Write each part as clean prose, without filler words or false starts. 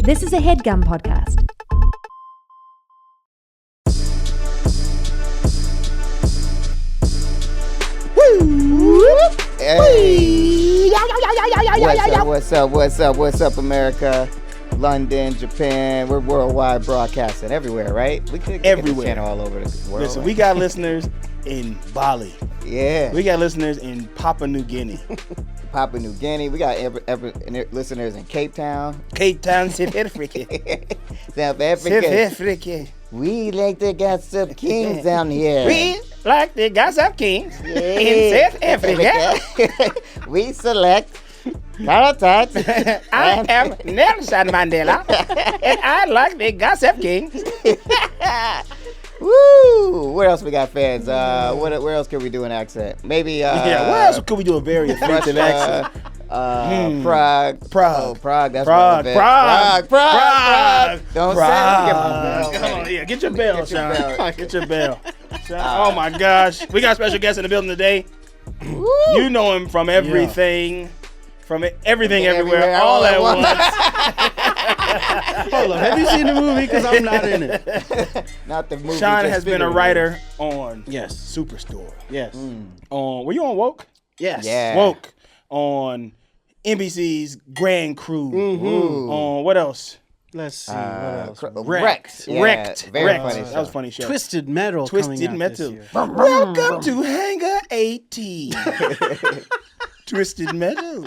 This is a Headgum podcast. Hey. What's up, America? London, Japan, we're worldwide broadcasting everywhere, right? We could get this channel all over the world. Listen, we got listeners in Bali. Yeah. We got listeners in Papua New Guinea. Papua New Guinea. We got listeners in Cape Town. Cape Town, South Africa. South Africa. South Africa. We like the gossip kings down here. We like the gossip kings in South Africa. We select Carrots. I am Nelson Mandela, and I like the gossip kings. Woo! Where else we got fans? Where else can we do an accent? Maybe. Where else could we do a very effective accent? Prague. Prague. Oh, Prague. That's Prague. Prague. Don't Prague. say. Come on, yeah, get your bell, Sean. bell. Get your bell. Oh my gosh, we got a special guest in the building today. Woo. You know him from everything. From everything everywhere, all at once. Hold on, have you seen the movie? Because I'm not in it. Not the movie. Sean just has been a figuratively. writer on Yes. Superstore. Yes. Were you on Woke? Yes. Yeah. Woke. On NBC's Grand Crew. Ooh. On what else? Let's see. What else? Wrecked. Yeah, Wrecked. Very Wrecked. funny That show. was a funny show. Twisted Metal. Twisted coming out Metal. This year. Welcome to Hangar 18. Twisted Metal.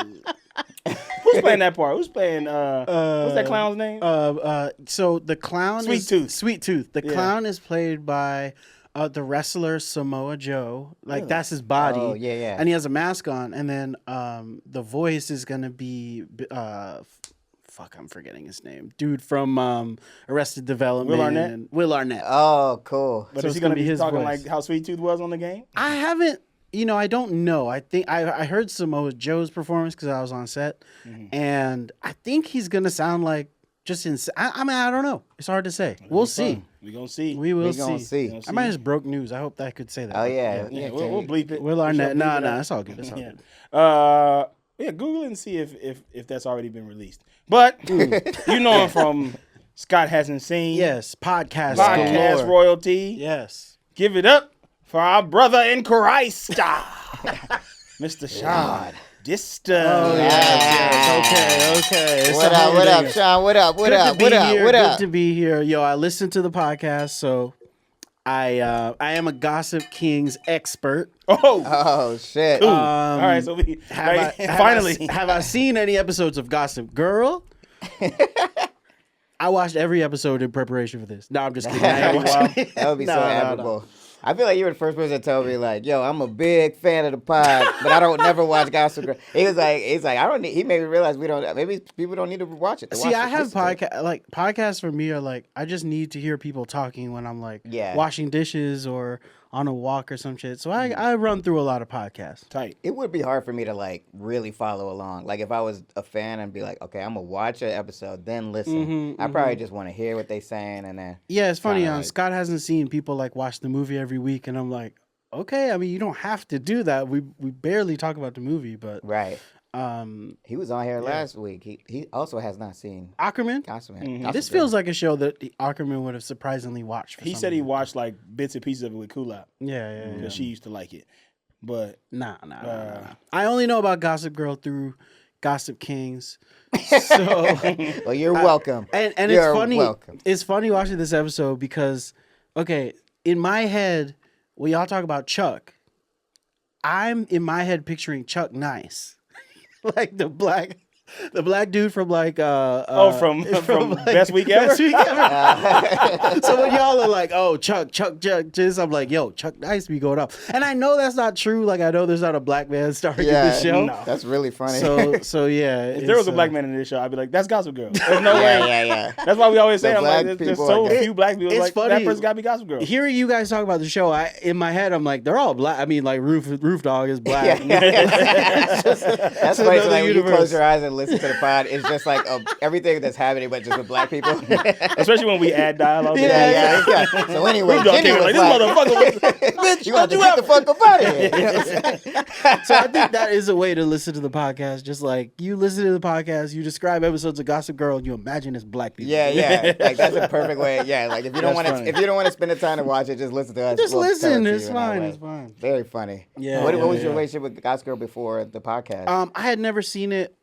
Who's playing that part? Who's playing what's that clown's name? So the clown Sweet is Tooth. Sweet Tooth. The Yeah. clown is played by the wrestler Samoa Joe. Like that's his body. Oh, yeah. And he has a mask on. And then the voice is gonna be fuck, I'm forgetting his name. Dude from Arrested Development. Will Arnett? and Will Arnett. Oh, cool. But so is it's he going to gonna be be his talking voice. like how Sweet Tooth was on the game? I haven't, I don't know. I think I heard Samoa Joe's performance because I was on set, and I think he's gonna sound like just insane. I mean, I don't know. It's hard to say. We'll see. We're going to see. We will We gonna see. Gonna I might just broke news. I hope that I could say that. Oh, yeah. Yeah, we'll bleep it. Will Arnett. No, it's all good. It's all good. Yeah, Google it and see if that's already been released. But you know him from Scott Hasn't Seen. Yes, podcast Podcast galore. royalty. Yes. Give it up for our brother in Christ, Mr. Sean Dista. Oh yes. Okay. It's What up, Sean? What up? Good to be here. Yo, I listened to the podcast, so I am a Gossip Kings expert. Oh, shit. Cool. All right, so we finally. Have I seen any episodes of Gossip Girl? I watched every episode in preparation for this. No, I'm just kidding. I haven't watched it. That would be so No. admirable. I feel like you were the first person to tell me, like, yo, I'm a big fan of the pod, but I don't never watch Gossip Girl. He's like, I don't need, he made me realize maybe people don't need to watch it. See, I have podcasts for me are like, I just need to hear people talking when I'm like washing dishes or on a walk or some shit. So I run through a lot of podcasts. Tight. It would be hard for me to like really follow along. Like if I was a fan and be like, okay, I'm gonna watch an episode, then listen. I probably just want to hear what they saying and then. Yeah, it's funny. Kinda like- Scott hasn't seen people like watch the movie every week, and I'm like, okay. I mean, you don't have to do that. We barely talk about the movie, but Right. He was on here last week. He also has not seen Ackerman. Gossip. This feels like a show that Ackerman would have surprisingly watched. For He some said he reason. watched like bits and pieces of it with Kulap. Yeah. Because she used to like it. But Nah. I only know about Gossip Girl through Gossip Kings. So Well, you're welcome. and it's You're funny. welcome. It's funny watching this episode because, okay, in my head, when y'all talk about Chuck, I'm in my head picturing Chuck Nice, like the black dude from like from like, Best Week Ever? Best Week Ever. So when y'all are like, oh, Chuck, just I'm like, yo, Chuck Nice be going up. And I know that's not true. Like I know there's not a black man starring in this show. That's really funny. So yeah. if there was a black man in this show, I'd be like, that's Gossip Girl. There's no way. yeah. That's why we always say, The I'm like, black there's people so are- few black people. It's Like, funny. that person got to be Gossip Girl. Hearing you guys talk about the show, in my head, I'm like, they're all black. I mean, like Roof Dog is black. That's funny. So another like when you universe. close your eyes and listen to the pod is just like everything that's happening, but just with black people. Especially when we add dialogue. Yeah. So anyway, Jenny was like, like, this motherfucker was, bitch, you got to get the fuck up out of here. You know what I'm saying? So I think that is a way to listen to the podcast. Just like you listen to the podcast, you describe episodes of Gossip Girl, and you imagine it's black people. Yeah. Like that's a perfect way. Yeah, like if you don't That's want to, funny. if you don't want to spend the time to watch it, just listen to us. Just We'll tell listen. it to It's you in that fine. way. It's fine. Very funny. Yeah, What yeah, was your yeah. relationship with Gossip Girl before the podcast? I had never seen it.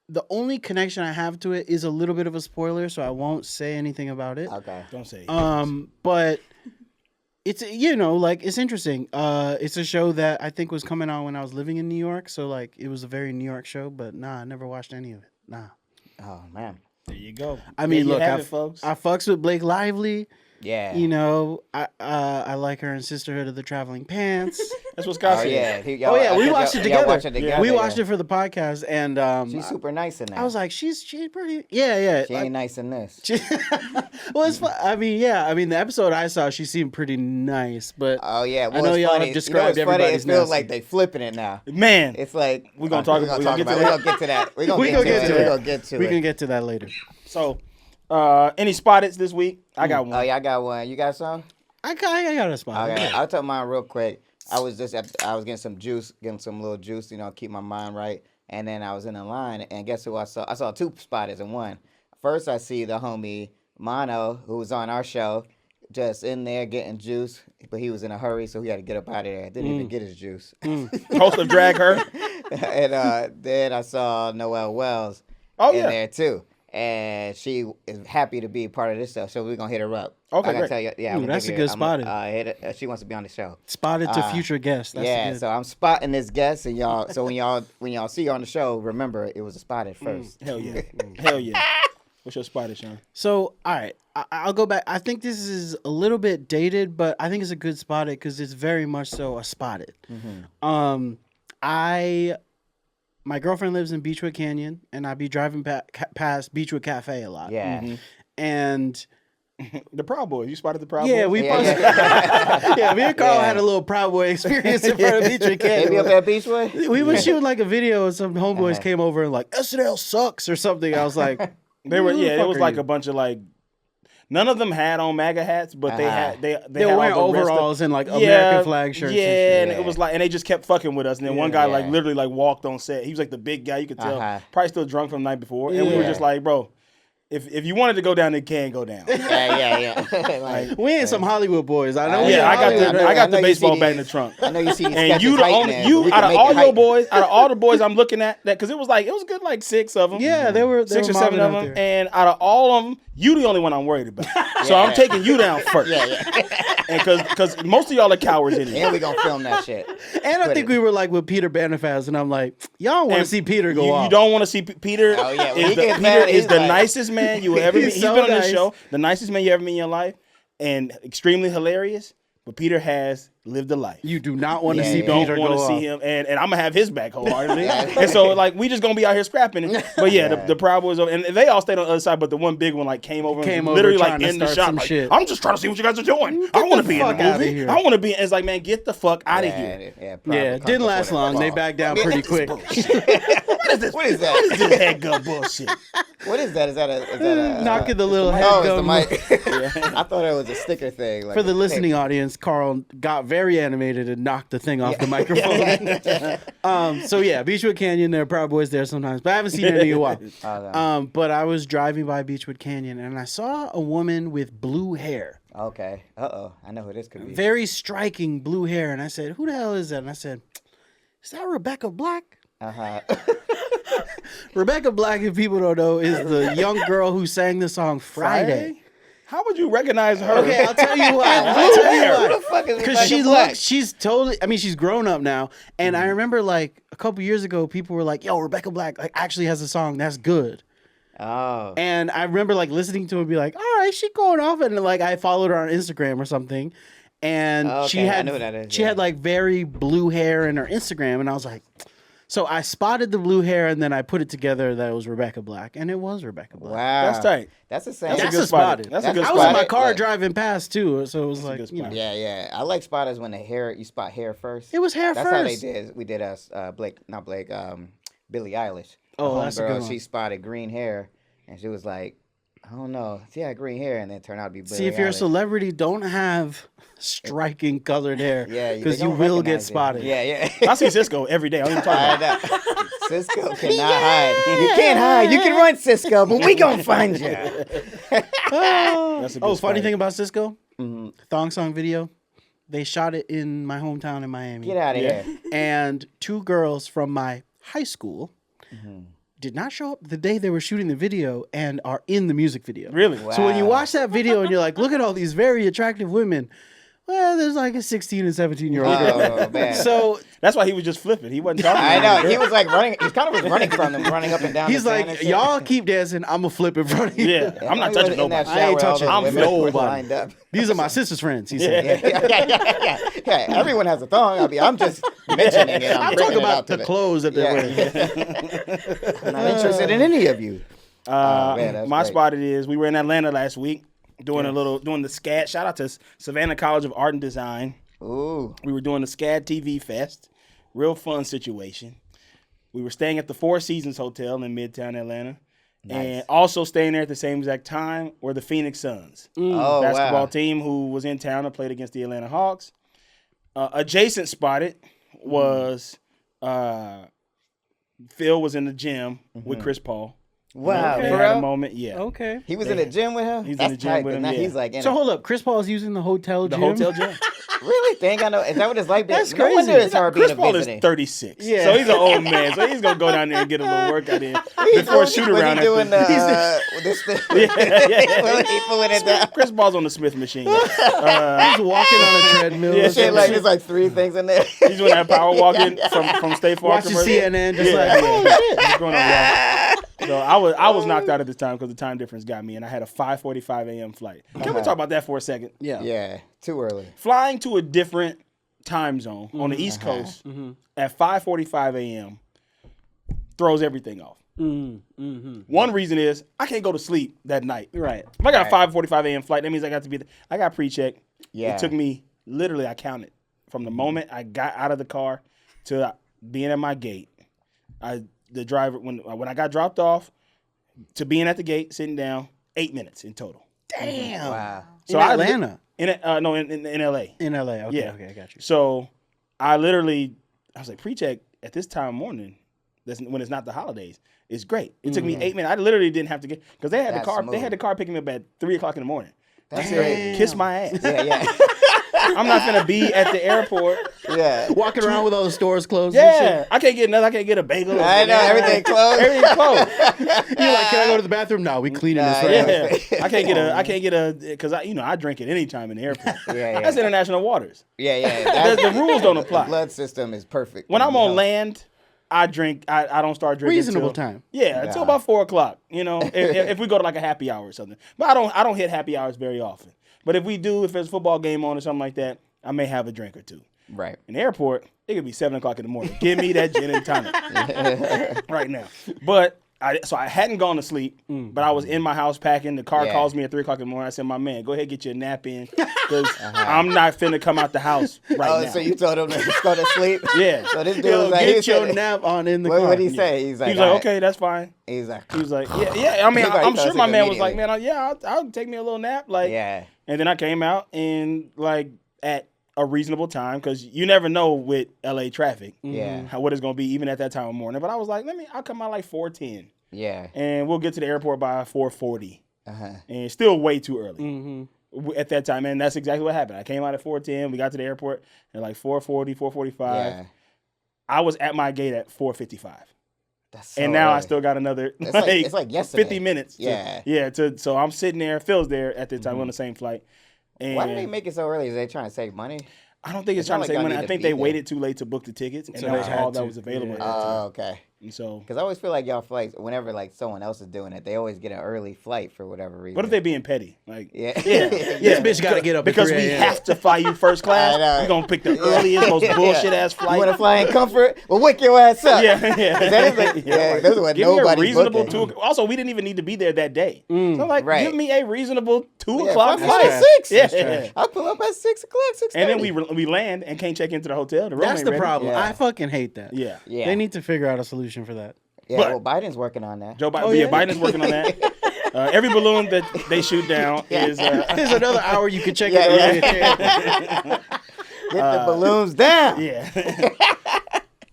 The only connection I have to it is a little bit of a spoiler, so I won't say anything about it. Okay. Don't say. But it's like it's interesting. It's a show that I think was coming on when I was living in New York, so like it was a very New York show. But I never watched any of it. Nah. Oh man. There you go. I mean, There you look, have it, folks. I fucks with Blake Lively. Yeah. I like her in Sisterhood of the Traveling Pants. That's what Scott Oh said. yeah. We watched it together. Watched it together. We watched it for the podcast, and She's super nice in that. I was like, she's pretty. Yeah. she ain't nice in this. Well, it's fun. I mean, the episode I saw, she seemed pretty nice, but Oh yeah. Well, I know it's y'all funny. have described you know what's funny? It everybody's feels nasty. like they flipping it now. Man, It's like We're gonna talk about- We're gonna get to that. We're gonna we get gonna to get it. to We're it. gonna get to We it. can get to that later. so any spotteds this week? I got one. Oh yeah, I got one. You got some? I got a spot. Okay, I'll tell mine real quick. I was getting some juice, getting some little juice, keep my mind right. And then I was in the line, and guess who I saw? I saw two spotters in one. First, I see the homie Mono, who was on our show, just in there getting juice, but he was in a hurry, so he had to get up out of there. Didn't even get his juice. Host of Drag Her. And then I saw Noelle Wells Oh, in yeah. there too. And she is happy to be part of this stuff, so we're gonna hit her up. Okay, I gotta great. tell you, yeah, Ooh, I'm gonna that's give a you- good spotting. she wants to be on the show. Spotted to future guests. That's Yeah, good. so I'm spotting this guest, and y'all. So when y'all see her on the show, remember it was a spotted first. Hell yeah. Hell yeah. What's your spotted, Sean? So, all right, I'll go back. I think this is a little bit dated, but I think it's a good spotted because it's very much so a spotted. My girlfriend lives in Beechwood Canyon, and I be driving past Beechwood Cafe a lot. Yeah, And The Proud Boys. You spotted the Proud yeah, Boys? we Yeah, posted. yeah. Yeah, me and Carl Yeah. had a little Proud Boy experience in front of Beechwood Maybe Canyon. up at Beachwood. We were shooting like a video, and some homeboys came over and like SNL sucks or something. I was like, They were, who the yeah, it fuck was are like you? a bunch of like, none of them had on MAGA hats, but they had, they They had were wearing all the rest of- overalls and like American flag shirts. Yeah, and and shit. it was like, and they just kept fucking with us. And then one guy like Yeah. literally like walked on set. He was like the big guy, you could tell, Uh-huh. probably still drunk from the night before. And we were Yeah. just like, bro, if you wanted to go down, it can go down. Yeah. Like, We ain't some Hollywood boys. I know. we Yeah, I got Hollywood, the I got know the you see baseball bat in these- the trunk. I know you see these And sketches you the hype only man, you but we out can of make all it your hype. boys, out of all the boys I'm looking at that because it was good like 6 of them. Yeah, they were 6 or mobbing 7 of out them, there. and out of all of them, you the only one I'm worried about. So I'm taking you down first. Yeah. And because most of y'all are cowards anyway. And we gonna film that shit. And I Put think it- we were like with Peter Bannerfast, and I'm like, y'all want to And see Peter go you, off. You don't want to see Peter. Oh, yeah, when is he the, gets Peter mad, is he's the like- nicest man you will ever meet. He's He's so been on this nice. show, the nicest man you ever meet in your life, and extremely hilarious. But Peter has lived a life. You do not want to Yeah, see yeah. Don't Peter want go to off. see him, and I'm gonna have his back wholeheartedly. And so like we just gonna be out here scrapping it. But yeah, the Proud Boys, and they all stayed on the other side, but the one big one like came over, Came and over literally trying like to in the start shot. some Like, shit. I'm just trying to see what you guys are doing. I Get want to the be in fuck the outta movie. here. I want to be. It's like, man, get the fuck out of here. Yeah, Yeah, it didn't last long. They backed down pretty quick. What is this? What is that? This is Headgum bullshit. What is that? Is that a Knocking the little Oh, Headgum. it's the mic. I thought it was a sticker thing. Like For the a listening tape. audience, Carl got very animated and knocked the thing off the microphone. So yeah, Beechwood Canyon, there are Proud Boys there sometimes, but I haven't seen any in a while. Okay. But I was driving by Beechwood Canyon and I saw a woman with blue hair, Okay. I know who this could be. very striking blue hair, and I said, "Who the hell is that?" And I said, "Is that Rebecca Black?" Rebecca Black, if people don't know, is the young girl who sang the song Friday. How would you recognize her? Okay, I'll tell you why. I'll tell you Who why. the fuck is Because Rebecca she Black? looks, she's totally, I mean, she's grown up now. And I remember like a couple years ago, people were like, yo, Rebecca Black like actually has a song that's good. Oh. And I remember like listening to her and be like, all right, she going off. And like I followed her on Instagram or something. And she Okay, I had, know who that is, she yeah. had like very blue hair in her Instagram. And I was like, so I spotted the blue hair and then I put it together that it was Rebecca Black. And it was Rebecca Black. Wow. That's tight. That's the same. That's good a spotted. spotted. That's a good I was in my spotted. car Like- driving past too. So it was like, a good you know, spot. Yeah. I like spotters when the hair, you spot hair first. it was hair That's how they first. did. We did us, Blake, Billie Eilish. Oh, The that's a good homegirl, one. she spotted green hair, and she was like, I don't know. She had green hair, and then it turned out to be Billie See, if you're a Eilish. celebrity, don't have striking colored hair. Yeah, because they you don't will get recognize you. spotted. Yeah. I see Cisco every day. I don't even talk I about it. know. Cisco cannot hide. You can't hide. You can run, Cisco, but we gonna find you. That's a good Funny spot. thing about Cisco, Mm-hmm. thong song video, they shot it in my hometown in Miami. Get out of Yeah. here. And 2 girls from my high school did not show up the day they were shooting the video and are in the music video. Really? So when you Wow. watch that video and you're like, look at all these very attractive women, well, there's like a 16 and 17-year-old girl. Oh man. So That's why he was just flipping. He wasn't talking. I about know. it. He was like running. He kind of was running from them, running up and down. he's the sand like, and shit. y'all keep dancing, I'm going to flip in front of you. Yeah, I'm not He touching was in that nobody. I ain't shower, all touching those women were nobody. lined up. These are my sister's friends, he said. Yeah. Everyone has a thong. I'm just mentioning it. I'm bringing talking it out about to the clothes that they're wearing. I'm not interested in any of you. Man, that's My great. spot it is. We were in Atlanta last week doing doing the SCAD. Shout out to Savannah College of Art and Design. Ooh. We were doing the SCAD TV Fest. Real fun situation. We were staying at the Four Seasons Hotel in Midtown Atlanta. And also staying there at the same exact time were the Phoenix Suns. Oh, Basketball wow. team who was in town and played against the Atlanta Hawks. Adjacent spotted was Phil was in the gym with Chris Paul. Wow. They For had a real? moment, yeah. Okay. He was in the gym with him? He's in That's the gym tight, with but him, now yeah. he's like in So a- hold up, Chris Paul's using the hotel The gym? hotel gym. Really? They ain't got no. Is that what it's like? That's No wonder crazy. it's hard being Chris a Paul is visiting. 36. Yeah. So he's an old man. So he's going to go down there and get a little workout in before shoot around. Was he doing this thing? When he pulling it down? Chris Paul's on the Smith machine. He's walking on a treadmill. Yeah, or Shit, something. like there's like 3 things in there. He's doing that power walking from State Farm Watching commercial. CNN, just like, He's going on walk. So I was knocked out at this time because the time difference got me, and I had a 5:45 a.m. flight. Can we talk about that for a second? yeah. Yeah, too early. Flying to a different time zone on the East Coast at 5:45 a.m. throws everything off. One reason is I can't go to sleep that night. Right. If I got a 5:45 a.m. flight, that means I got to be. I got pre-check. Yeah. It took me literally. I counted from the moment I got out of the car to being at my gate. The driver when I got dropped off to being at the gate, sitting down, 8 minutes in total. Damn. Wow. In Atlanta? In L.A. In LA. Okay, Yeah. okay, I got you. So I was like, pre-check at this time of morning, when it's not the holidays, is great. It took me 8 minutes. I literally didn't have to get because they had That's the car. smooth. They had the car picking me up at 3:00 in the morning. That's I said, great. kiss my ass. Yeah. I'm not gonna be at the airport. Yeah. Walking around with all the stores closed and Yeah, I can't get nothing. I can't get a bagel. I know, everything closed. Everything's closed. shit. You're like, can I go to the bathroom? No, we cleaning this right now. Yeah, I can't get a because I drink at any time in the airport. Yeah. That's international waters. Yeah. The rules don't apply. The blood system is perfect. When I'm You on know. land, I drink. I don't start drinking. Reasonable till- time. Yeah, until Nah. about 4:00. You know, if we go to like a happy hour or something. But I don't hit happy hours very often. But if we do, if there's a football game on or something like that, I may have a drink or two. Right. In the airport, it could be 7:00 in the morning. Give me that gin and tonic right now. But I hadn't gone to sleep, but I was in my house packing. The car Yeah. calls me at 3:00 in the morning. I said, "My man, go ahead get your nap in, because I'm not finna come out the house right Oh, now." so you told him to just go to sleep? Yeah. So this dude Yo, was like, he get your said, nap on in the what car. would he say? He's like, He was like, all right. "Okay, that's fine." He's like, He was like, "Yeah." I mean, He probably I'm fell sure my asleep man was like, immediately. "Man, I'll take me a little nap." Like, yeah. And then I came out and like at a reasonable time, because you never know with LA traffic, Yeah. what it's gonna be even at that time of morning. But I was like, I'll come out like 4:10, Yeah. and we'll get to the airport by 4:40, Uh-huh. and it's still way too early at that time. And that's exactly what happened. I came out at 4:10. We got to the airport at like 4:40, 4:45. Yeah. I was at my gate at 4:55. That's so And now I early. still got another It's like yesterday. 50 minutes. Yeah. So I'm sitting there. Phil's there at the time. We're on the same flight. And Why do they make it so early? Is they trying to save money? I don't think it's It's not trying to like save y'all money. need I to think be they there. waited too late to book the tickets, and So that was they all had that to. was available. Yeah. At that time. Oh, okay. And so, Because I always feel like y'all flights, whenever like someone else is doing it, they always get an early flight for whatever reason. what if they being petty? Like, Yeah. This bitch got to get up because at 3 we a.m. have to fly you first class. I know. We're gonna pick the earliest, most bullshit ass You want flight. to fly in comfort? Well, wake your ass up. Yeah. That is like, yeah, those are what Give me a nobody's reasonable booking. Also, we didn't even need to be there that day. So I'm like, Right. give me a reasonable 2 Yeah, o'clock fuck flight. at 6. Yeah. I pull up at 6 o'clock, 6:30. And then we land and can't check into the hotel. The room That's ain't the ready. problem. Yeah. I fucking hate that. Yeah. Yeah. They need to figure out a solution for that. Yeah, But well, Biden's working on that. Joe Biden, Oh, yeah, yeah? Biden's working on that. Every balloon that they shoot down is There's another hour you can check Yeah, it Get the balloons down. yeah.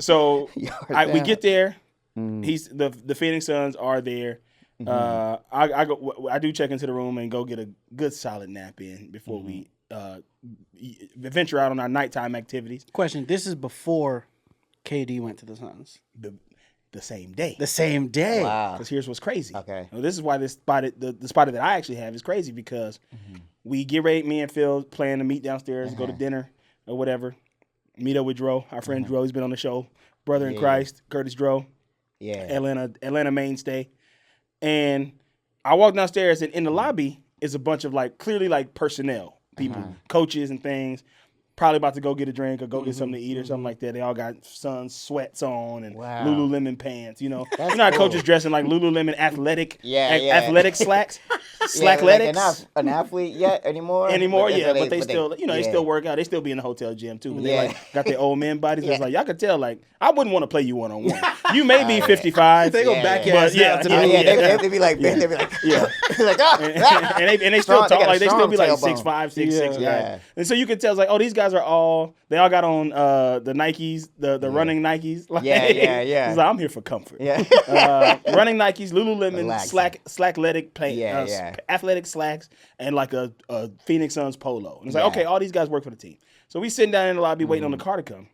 So we down. get there. He's the Phoenix Suns are there. I do check into the room and go get a good solid nap in before we venture out on our nighttime activities. Question: this is before KD went to the Suns. The same day. The same day. Wow. Because here's what's crazy. Okay. Now, this is why this spotted the spotted that I actually have is crazy because we get ready. Me and Phil plan to meet downstairs, go to dinner or whatever. Meet up with Dro, our friend Dro. He's been on the show. Brother in Christ, Curtis Dro. Yeah. Atlanta mainstay. And I walk downstairs and in the lobby is a bunch of clearly personnel, people, coaches and things. Probably about to go get a drink or go get something to eat or something like that. They all got Suns sweats on and Lululemon pants. You know how coaches dressing like Lululemon athletic slacks, slackletics. Like an athlete yet anymore? But they still, they still work out. They still be in the hotel gym too. But they got their old men bodies. It's like y'all could tell. I wouldn't want to play you 1-on-1. You may be 55. They go back but ass down to the They'd be like, they'd be like, and they still talk like they still be like tailbone. 6'5", 6'6". Yeah. Right? And so you could tell these guys are all got on the Nikes, the running Nikes. Yeah. It's like, I'm here for comfort. Yeah. Running Nikes, Lululemon, Relaxing. slackletics, athletic slacks, and like a Phoenix Suns polo. And it's like, okay, all these guys work for the team. So we sitting down in the lobby waiting on the car to come.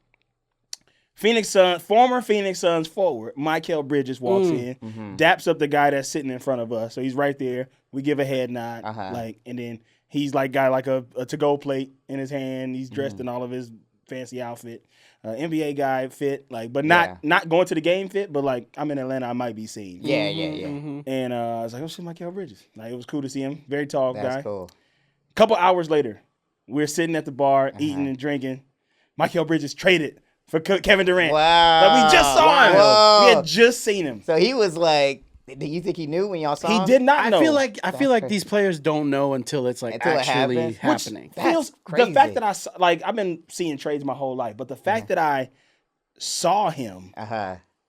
Former Phoenix Suns forward, Mikal Bridges walks in, daps up the guy that's sitting in front of us. So he's right there. We give a head nod, and then he's got a to-go plate in his hand. He's dressed in all of his fancy outfit. NBA guy fit, but not going to the game fit, but I'm in Atlanta, I might be seen. Yeah. And I was like, oh shit, Mikal Bridges. It was cool to see him. Very tall guy. That's cool. Couple hours later, we're sitting at the bar, eating and drinking. Mikal Bridges traded for Kevin Durant. Wow. We just saw him. Whoa. We had just seen him. So he was like, do you think he knew when y'all saw him? He did not know. I feel like these players don't know until it's actually happening. That's crazy. The fact that I've been seeing trades my whole life, but the fact that I saw him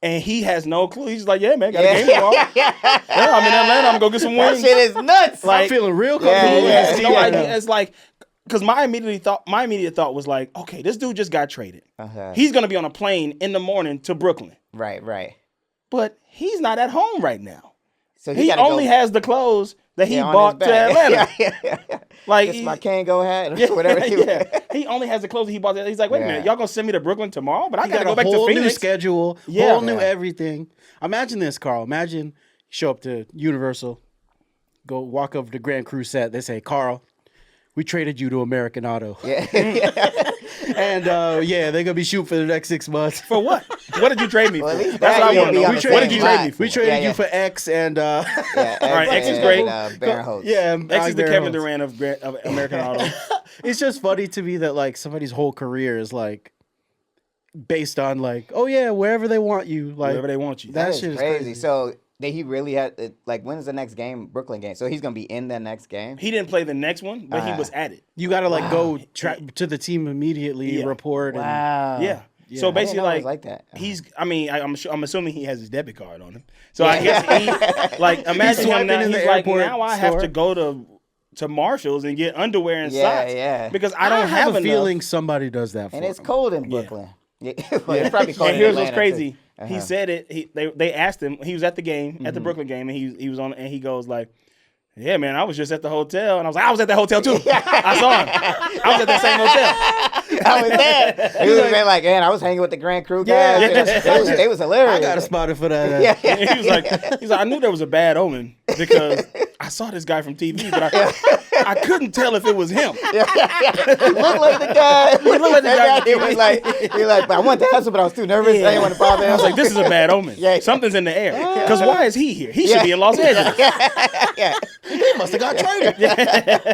and he has no clue. He's like, yeah, man, got a game tomorrow. Yeah, I'm in Atlanta. I'm going to go get some wings. That shit is nuts. I'm feeling real comfortable. Yeah. No idea. It's like, because my immediate thought was like, okay, this dude just got traded. He's going to be on a plane in the morning to Brooklyn. Right. But he's not at home right now. So he only has the clothes that he bought to Atlanta. It's my Kango hat or whatever. He only has the clothes that he bought. He's like, wait a minute, y'all gonna send me to Brooklyn tomorrow? But I gotta go back to Phoenix. Whole new schedule, whole new everything. Imagine this, Carl. Imagine you show up to Universal, go walk over to Grand Cru set. They say, Carl, we traded you to American Auto. And they're gonna be shooting for the next 6 months. For what? What did you trade me for? That's what I want to know. what did you trade me for? We traded you for X and all right, X is great. X is the Kevin Durant of American Auto. It's just funny to me that somebody's whole career is based on wherever they want you, wherever they want you. That shit is crazy. So did he really had when's the next game? Brooklyn game. So he's gonna be in the next game. He didn't play the next one, but he was at it. You got to go to the team immediately, report. Wow. Yeah. So basically, it was like that. He's. I mean, I'm assuming he has his debit card on him. So I guess he imagine him now. He's like, now I have to go to Marshall's and get underwear and socks. Because I don't have a feeling somebody does that for and it's him. cold in Brooklyn. It's probably cold. And here's what's crazy. He said it. They asked him. He was at the game, at the Brooklyn game, and he was on. And he goes like, "Yeah, man, I was just at the hotel." And I was like, "I was at that hotel too. I saw him. I was at that same hotel. I was there." He was like, "Man, I was hanging with the Grand Cru guys. They was hilarious." I got a spotted for that. He was like, "I knew there was a bad omen because I saw this guy from TV, but I couldn't tell if it was him. He looked like the guy. He looked like the guy. He was like, but I wanted to answer, but I was too nervous. I didn't want to bother him. I was like, this is a bad omen. Something's in the air. Because why is he here? He should be in Los Angeles. He must have got traded.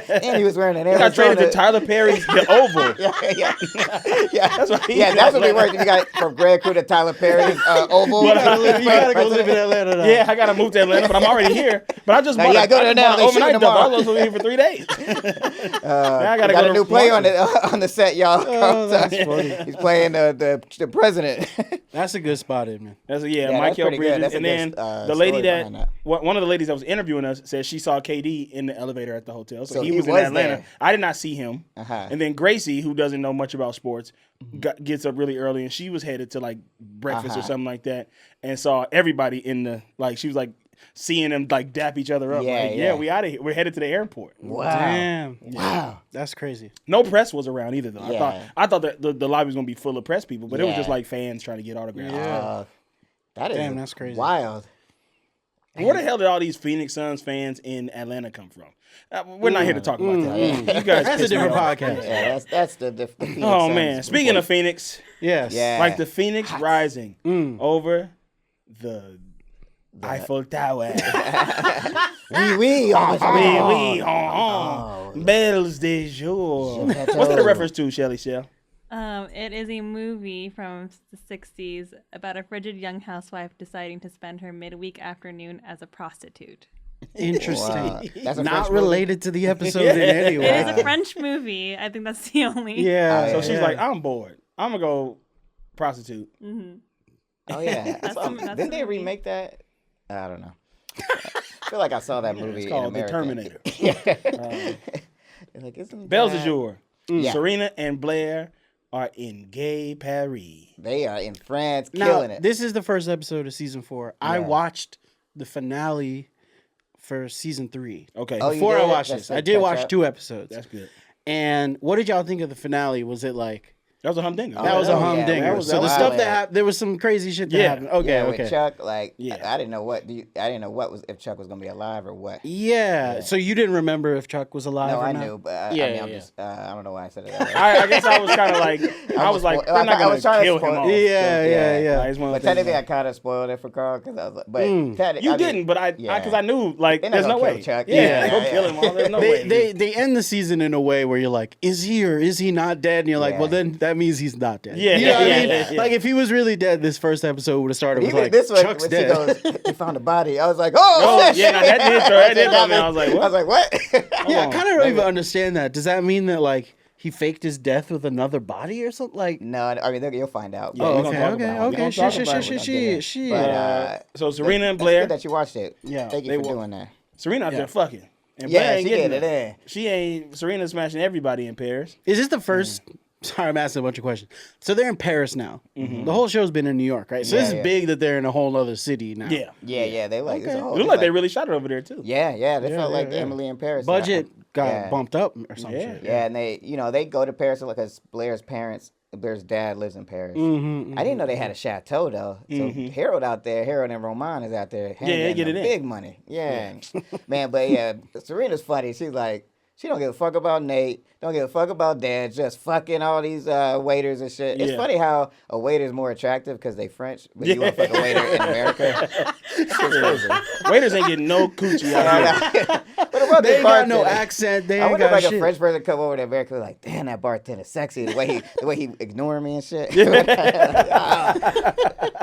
And he was wearing an Arizona. He got traded to Tyler Perry's The Oval. That's what we were. You got from Grand Cru to Tyler Perry's Oval. You gotta go live in Atlanta now. Yeah, I gotta move to Atlanta, but I'm already here. But I just bought order now. They shooting Overnight double. I tomorrow. was supposed to be here for 3 days. Now I gotta got go a new to player Marshall. on the set, y'all. Oh, that's funny. He's playing the president. That's a good spot, man. That's that's Michael pretty good. Bridges, That's a and good, then the lady story behind that. one of the ladies that was interviewing us said she saw KD in the elevator at the hotel. So he was in was Atlanta. there. I did not see him. Uh-huh. And then Gracie, who doesn't know much about sports, gets up really early, and she was headed to like breakfast or something like that, and saw everybody in the she was like seeing them like dap each other up. Yeah. We out of here. We're headed to the airport. Wow. Damn. Wow. That's crazy. No press was around either though. Yeah. I thought that the lobby was gonna be full of press people, but it was Yeah. just like fans trying to get autographs. Yeah. That is Damn, that's crazy. wild. Where the hell did all these Phoenix Suns fans in Atlanta come from? We're not here to talk about that. You guys, That's a piss me different off. podcast. Yeah, that's the Phoenix Oh Suns man! Speaking of Phoenix, Yes. Yeah. like the Phoenix rising over the Eiffel Tower. Oui. Bells de jour. What's that a reference to, Shelly Shell? It is a movie from the 60s about a frigid young housewife deciding to spend her midweek afternoon as a prostitute. Interesting. Wow. That's a Not French movie? related to the episode in any way. It is a French movie. I think that's the only. Yeah. So she's like, I'm bored. I'm gonna go prostitute. Oh yeah. That's Didn't the they movie. remake that? I don't know. I feel like I saw that movie It's in called The America. Terminator. Like, isn't Bells that- de jour. Yeah. Serena and Blair are in gay Paris. They are in France, Now, killing it. this is the first episode of season 4. I Yeah. watched the finale for season 3. Okay. Oh, you Before I did? watched That's this, the I did catch watch up? 2 episodes. That's good. And what did y'all think of the finale? Was it like That was a humdinger. that was a yeah, humdinger? that was So the wild. stuff that happened, there was some crazy shit that Yeah. happened. Okay, yeah, okay. with Chuck, like, Yeah. I didn't know what. I didn't know what was if Chuck was gonna be alive or what. Yeah. So you didn't remember if Chuck was alive No, or I not? knew, but I Yeah, mean, I'm yeah. just, I don't know why I said it. That way. I guess I was kind of like, I was like, I they're not I was gonna trying to kill spoil- him off. Yeah. Like, it's one of But those things technically, I like- kind of spoiled it for Carl because I was like, but you didn't, but I because I knew like They're not there's no gonna kill way. Chuck. Yeah, Yeah, go yeah, kill yeah. him. All. There's no way. They end the season in a way where you're like, is he or is he not dead? And you're like, Yeah. well, then that means he's not dead. Yeah, You know what I yeah, mean? yeah. Like if he was really dead, this first episode would have started with Even like, this one, Chuck's when dead. she goes, he found a body. I was like, Oh, shit. yeah, no, that did throw that did throw me. I was like, what? what? Yeah, I on. kind of don't even understand that. Does that mean that like he faked his death with another body or something? Like, No, I mean you'll find out. Yeah, oh, we're gonna talk okay, about it. We're okay. gonna talk about it. Shit. But, So Serena and that's Blair, good that you watched it. Yeah, Thank they you for wa- doing that. Serena out there fucking. And Yeah, Blair ain't she getting did it. She ain't. Serena smashing everybody in Paris. Is this the first? Sorry, I'm asking a bunch of questions. So they're in Paris now. The whole show's been in New York, right? So this is Yeah. big that they're in a whole other city now. Yeah, Yeah, they like. Okay. It's a whole, it looked like they really shot it over there too. Yeah, they felt like yeah. Emily in Paris. Budget got Yeah. bumped up or some Yeah. shit. Yeah, and they go to Paris because Blair's dad lives in Paris. I didn't know they had a chateau though. So Harold and Roman is out there. they get it in. Big money. Yeah, man. But yeah, Serena's funny. She's like, she don't give a fuck about Nate. Don't give a fuck about Dad. Just fucking all these waiters and shit. It's Yeah. funny how a waiter is more attractive because they French, but you want to fuck a waiter in America. It's crazy. Waiters ain't getting no coochie out here. What about They this ain't got no bartender? accent. They I ain't wonder if got like shit. a French person come over to America like, damn, that bartender's sexy. The way he ignoring me and shit.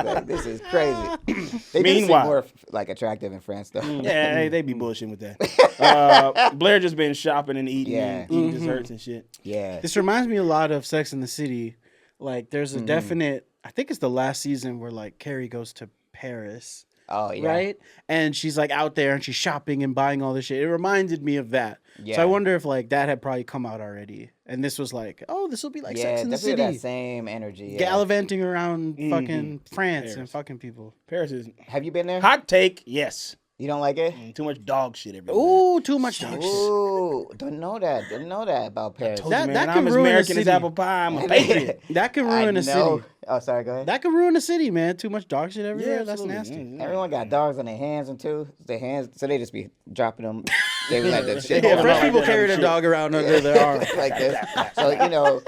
Like, this is crazy. They do seem Meanwhile. more like attractive in France though. Yeah, they be bullshitting with that. Blair just been shopping and eating, Yeah. and eating desserts and shit. Yeah. This reminds me a lot of Sex in the City. Like, there's a definite. I think it's the last season where like Carrie goes to Paris. Oh yeah. Right? And she's like out there and she's shopping and buying all this shit. It reminded me of that. So Yeah. I wonder if like that had probably come out already. And this was like, oh, this will be like Yeah, Sex in the definitely City. that same energy. Yeah. Gallivanting around fucking France Paris. and fucking people. Paris is Have you been there? hot take. Yes, You don't like it? too much dog shit everywhere. Ooh, too much dog shit. Ooh, don't know that. Didn't know that about Paris. Told you, that- man, that I'm can as ruin a American as city. apple pie. I'm a patriot. That could ruin a city. Oh, sorry. Go ahead. That could ruin a city, man. Too much dog shit everywhere. That's absolutely. nasty. Everyone got dogs on their hands and too. Their hands, so they just be dropping them. They be like the shit. Yeah, Oh, French no, people like carry that their dog around under their arm. like this. So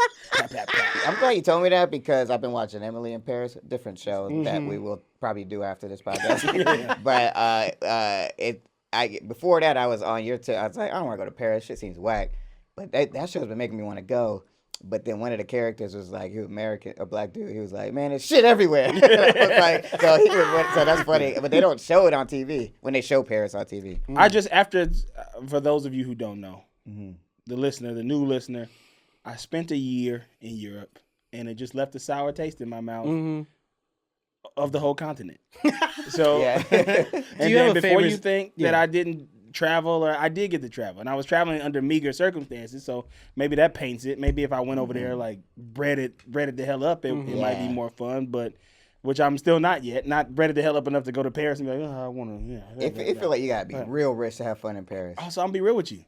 I'm glad you told me that because I've been watching Emily in Paris, a different show that we will probably do after this podcast. But before that I was on your tip. I was like, I don't want to go to Paris. Shit seems whack. But that show's been making me want to go. But then one of the characters was like, he was American, a black dude. He was like, man, there's shit everywhere. I was like, so that's funny. But they don't show it on TV when they show Paris on TV. I just, for those of you who don't know, the new listener, I spent a year in Europe and it just left a sour taste in my mouth of the whole continent. So, Yeah. and you have then a before favorite- you think that I didn't travel, or I did get to travel, and I was traveling under meager circumstances, so maybe that paints it. Maybe if I went over there like breaded the hell up, it might be more fun, but which I'm still not yet. Not breaded the hell up enough to go to Paris and be like, oh, I want to. Yeah, It feel like you gotta be real rich to have fun in Paris. Also, I'm gonna be real with you.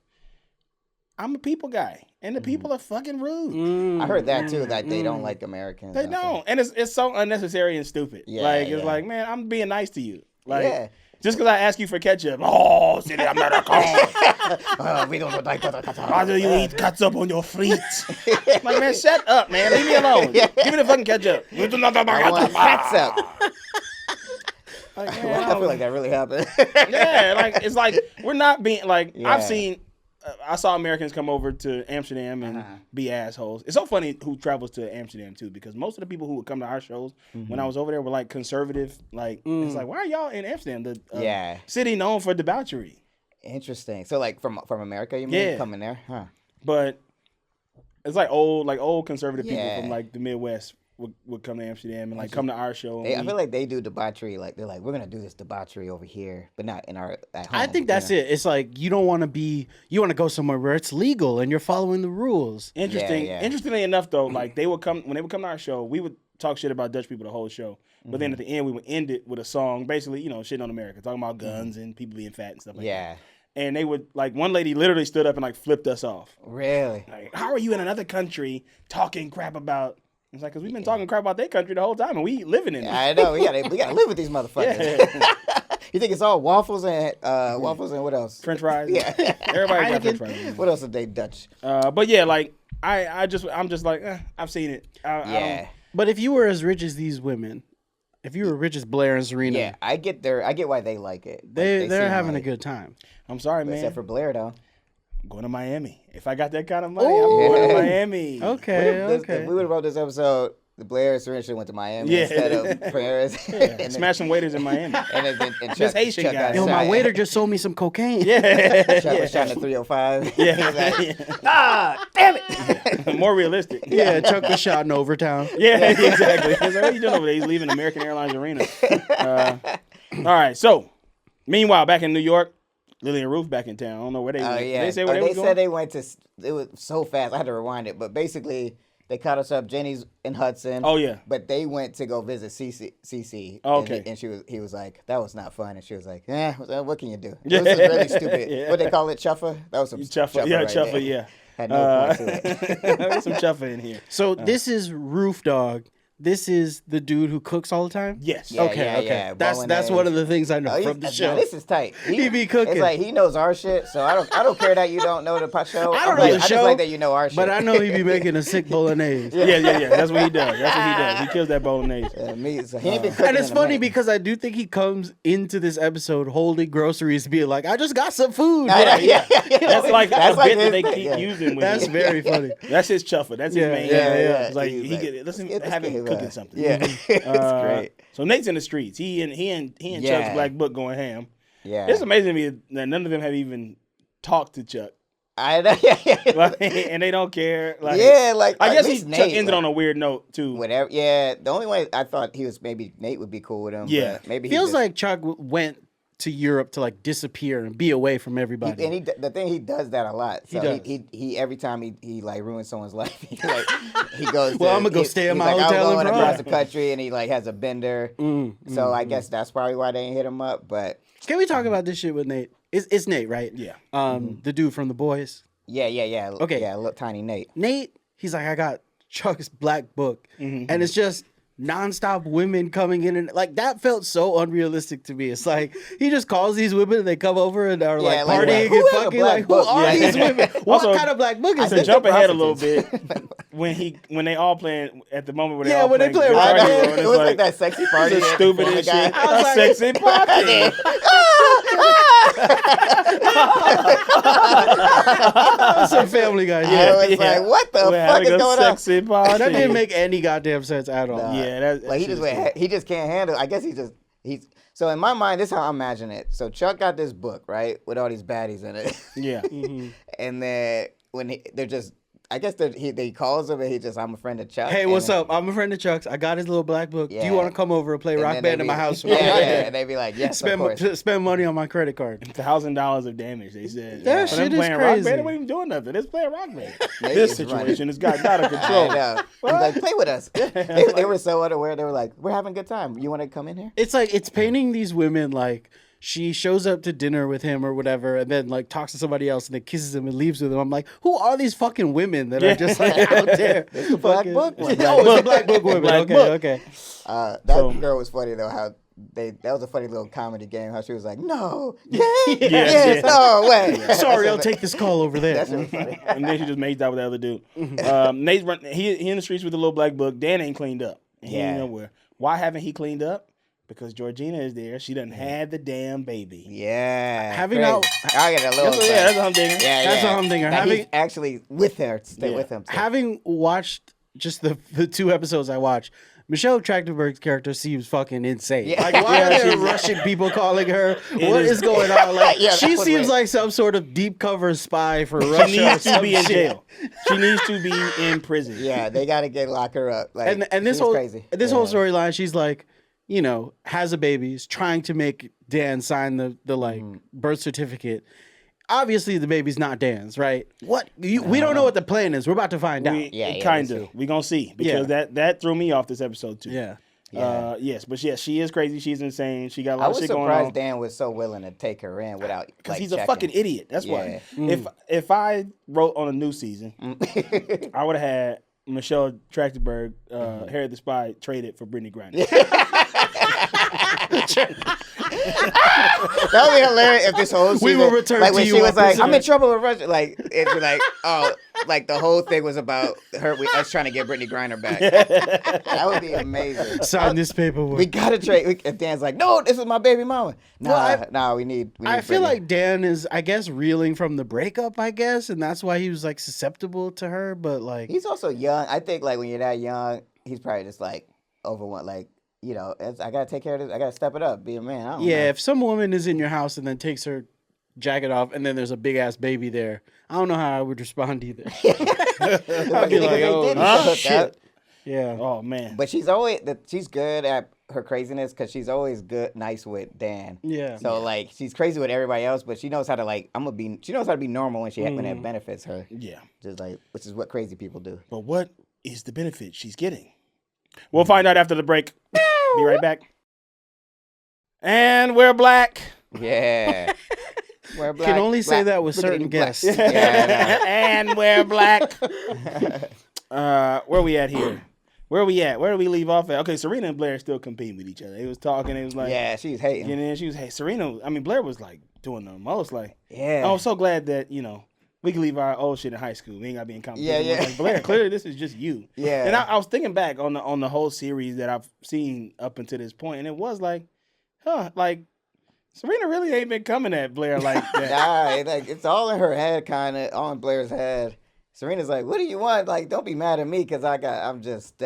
I'm a people guy, and the people are fucking rude. I heard that too, that they don't like Americans. They don't, and it's so unnecessary and stupid. Yeah, like it's yeah. like, man, I'm being nice to you. Like, Yeah. just because I ask you for ketchup, oh, c'est American. We don't like Why do you eat ketchup on your frites? Like, man, shut up, man. Leave me alone. Give me the fucking ketchup. I want ketchup. Like, I man, feel like that really happened. yeah, like it's like we're not being like Yeah. I've seen. I saw Americans come over to Amsterdam and be assholes. It's so funny who travels to Amsterdam too, because most of the people who would come to our shows when I was over there were like conservative. Like it's like, why are y'all in Amsterdam? The city known for debauchery. Interesting. So like from America, you mean Yeah. coming there? Huh. But it's like old conservative people Yeah. from like the Midwest would come to Amsterdam and like come to our show. I feel like they do debauchery. Like they're like, we're gonna do this debauchery over here, but not in our at home. I think that's it. It's like you don't want to go somewhere where it's legal and you're following the rules. Interesting. Yeah. Interestingly enough, though, like when they would come to our show, we would talk shit about Dutch people the whole show. But then at the end, we would end it with a song, basically, shitting on America, talking about guns and people being fat and stuff like that. Yeah. And they would, like, one lady literally stood up and like flipped us off. Really? Like, how are you in another country talking crap about? It's like, because we've been talking crap about their country the whole time, and we living in it. I know. We gotta live with these motherfuckers. You think it's all waffles and what else? French fries. Yeah. Everybody got French fries. What else are they Dutch? But yeah, like I'm just like I've seen it. I don't, But if you were as rich as these women, if you were rich as Blair and Serena, Yeah, I get why they like it. Like, they're seem having a like- good time. I'm sorry, man. Except for Blair though. I'm going to Miami. If I got that kind of money, I'm going to Miami. Okay, If we would have wrote this episode, the Blair and Serena went to Miami Yeah. instead of Paris. and Smash some waiters in Miami. and Just Haitian Chuck guys. Yo, got my shot. waiter just sold me some cocaine. Chuck was shot in the 305. Yeah. Damn it. More realistic. Yeah, Chuck was shot in Overtown. Yeah, exactly. He's like, what are you doing over there? He's leaving American Airlines Arena. All right, so meanwhile, back in New York, Lily and Ruth back in town. I don't know where they went. Oh yeah. They say where they was said going? they went to. It was so fast. I had to rewind it. But basically, they caught us up. Jenny's in Hudson. Oh, yeah. But they went to go visit Cece. Oh, okay. And he was like, that was not fun. And she was like, what can you do? It was really stupid. Yeah. What they call it, chuffa? That was some Chuffa. Yeah, right Chuffa, there. yeah. Had no point to it. There's some Chuffa in here. So this is Roof Dog. This is the dude who cooks all the time? Yes. Yeah, Okay. yeah. That's Bolognese. one of the things I know from the show. This is tight. He be cooking. It's like he knows our shit, so I don't care that you don't know the show. I don't know the I just show, like that you know our shit. But I know he be making a sick bolognese. Yeah. That's what he does. He kills that bolognase. Me, so he ain't been cooking And it's in a funny minute. because I do think he comes into this episode holding groceries, being like, "I just got some food." Yeah. That's like That's a like bit that his they thing, keep yeah. using with That's him. very funny. That's his Chuffa. That's his main. Yeah. It's like He's he like, get let's "Get this have him kid, cooking something. Yeah, it's great. So Nate's in the streets. He and Yeah. Chuck's Black Book going ham. Yeah, It's amazing to me that none of them have even talked to Chuck. I know. Yeah. Like, and they don't care. Like, Yeah, like, I at guess least Chuck Nate, ended like, on a weird note too. Whatever. Yeah, the only way I thought he was maybe Nate would be cool with him. Yeah. but maybe he Feels just- like Chuck went to Europe to like disappear and be away from everybody. And the thing he does that a lot. So does. he every time he like ruins someone's life, he goes. Well, to- I'ma go he- stay at he's my like, hotel I'm in going Prague. across the country, and he like has a bender. So I guess that's probably why they ain't hit him up. But Can we talk about this shit with Nate? It's Nate, right? Yeah. The dude from The Boys. yeah. Okay. Yeah, little tiny Nate. Nate, he's like, I got Chuck's Black Book, and it's just nonstop women coming in, and like that felt so unrealistic to me. It's like he just calls these women and they come over and are like Yeah, like, partying who and has a fucking black like, book? who are Yeah. these women? What Also, kind of black book is To this? jump they're ahead a little prostitutes. bit, when they all playing at the moment where they Yeah, all when they playing play Guitar Rock Hero, Band, and It it's was like that sexy party. the at stupidest Family shit. Guy. I was A like- sexy party. Some Family Guy. I was like, what the We're fuck having is a going on? sexy party. That didn't make any goddamn sense at all. Nah. Yeah, that Like he just can't handle. I guess he's. So in my mind, this is how I imagine it. So Chuck got this book, right, with all these baddies in it. Yeah. And then when they're just, I guess he calls him and he just, I'm a friend of Chuck. Hey, and what's then- up? I'm a friend of Chuck's. I got his little black book. Do Yeah. you want to come over and play and Rock then Band they in my be- house? Yeah, and they'd be like, yes, of course. Spend money on my credit card. $1,000 of damage, they said. That For them shit is playing Rock crazy. Band, they weren't even doing nothing. It's playing Rock Band. Nate This is situation running. has got out of control. I know. He's like, play with us. They were so unaware. They were like, we're having a good time. You want to come in here? It's like it's painting these women like she shows up to dinner with him or whatever, and then like talks to somebody else and then kisses him and leaves with him. I'm like, who are these fucking women that are just like out there? It's the Black Fucking- Book one. Oh, it's the Black Book women. Black Okay, Book. okay. That girl was funny though. How that was a funny little comedy game. How she was like, no, yes, Yes. no way. Sorry, I'll take this call over there. That's really funny. And then she just made out with the other dude. Nate's he in the streets with the little black book. Dan ain't cleaned up. He ain't Yeah. nowhere. Why haven't he cleaned up? Because Georgina is there. She done had the damn baby. Yeah. Having crazy. out- I get a little. That's what I'm thinking. Yeah, That's yeah. what I'm thinking. That he's Having- actually with her, stay Yeah. with him. Too. Having watched just the 2 episodes I watched, Michelle Trachtenberg's character seems fucking insane. Yeah. Like, why Yeah, are there she's- Russian people calling her? What is- is going on? Like, Yeah, that she was seems weird. like some sort of deep cover spy for Russia. She or needs to some be in shit. jail. She needs to be in prison. Yeah, they gotta lock her up. Like, And this she's whole crazy. this whole storyline, she's like, you know, has a baby, is trying to make Dan sign the like birth certificate. Obviously, the baby's not Dan's, right? What we don't know what the plan is. We're about to find out. Yeah, kind that's of. We gonna see because that threw me off this episode too. Yeah. Yes, but yeah, she is crazy. She's insane. She got a I lot was of shit going surprised on. Dan was so willing to take her in without Because like, he's a checking. fucking idiot. That's why. Yeah. If I wrote on a new season, I would have had Michelle Trachtenberg, Harry the Spy, traded for Brittany Griner. That would be hilarious if this whole season, We will return like to when you she was on like, Priscilla. "I'm in trouble with Russia," like it'd be like, oh, like the whole thing was about us trying to get Brittany Griner back. That would be amazing. Sign this paperwork. We gotta trade. And Dan's like, "No, this is my baby mama." Nah, Well, we need. I feel Brittany. like Dan is, I guess, reeling from the breakup, I guess, and that's why he was like susceptible to her. But like, he's also young. I think like when you're that young, he's probably just like overwhelmed. Like, you know, I gotta take care of this. I gotta step it up, be a man. I don't yeah, know. if some woman is in your house and then takes her jacket off, and then there's a big ass baby there, I don't know how I would respond either. I'd be like, oh shit. Yeah. Oh man. But she's good at her craziness because she's always nice with Dan. Yeah. So like she's crazy with everybody else, but she knows how to she knows how to be normal when when it benefits her. Yeah. Just like, which is what crazy people do. But what is the benefit she's getting? We'll find out after the break. Be right back. And we're black. Yeah. We're black. Can only say black, that with certain blickety black. guests. Yeah, And we're black. Where we at here? Where we at? Where do we leave off at? Okay, Serena and Blair still competing with each other. They was talking. It was like, yeah, she's hating. and then she was, hey, Serena. I mean, Blair was like doing the most. Like, Yeah. I'm so glad that we can leave our old shit in high school. We ain't gotta be in competition. Yeah, yeah. Like, Blair, clearly this is just you. Yeah. And I was thinking back on the whole series that I've seen up until this point, and it was like, like Serena really ain't been coming at Blair like that. Nah, it's all in her head, kind of, all in Blair's head. Serena's like, "What do you want? Like, don't be mad at me because I'm just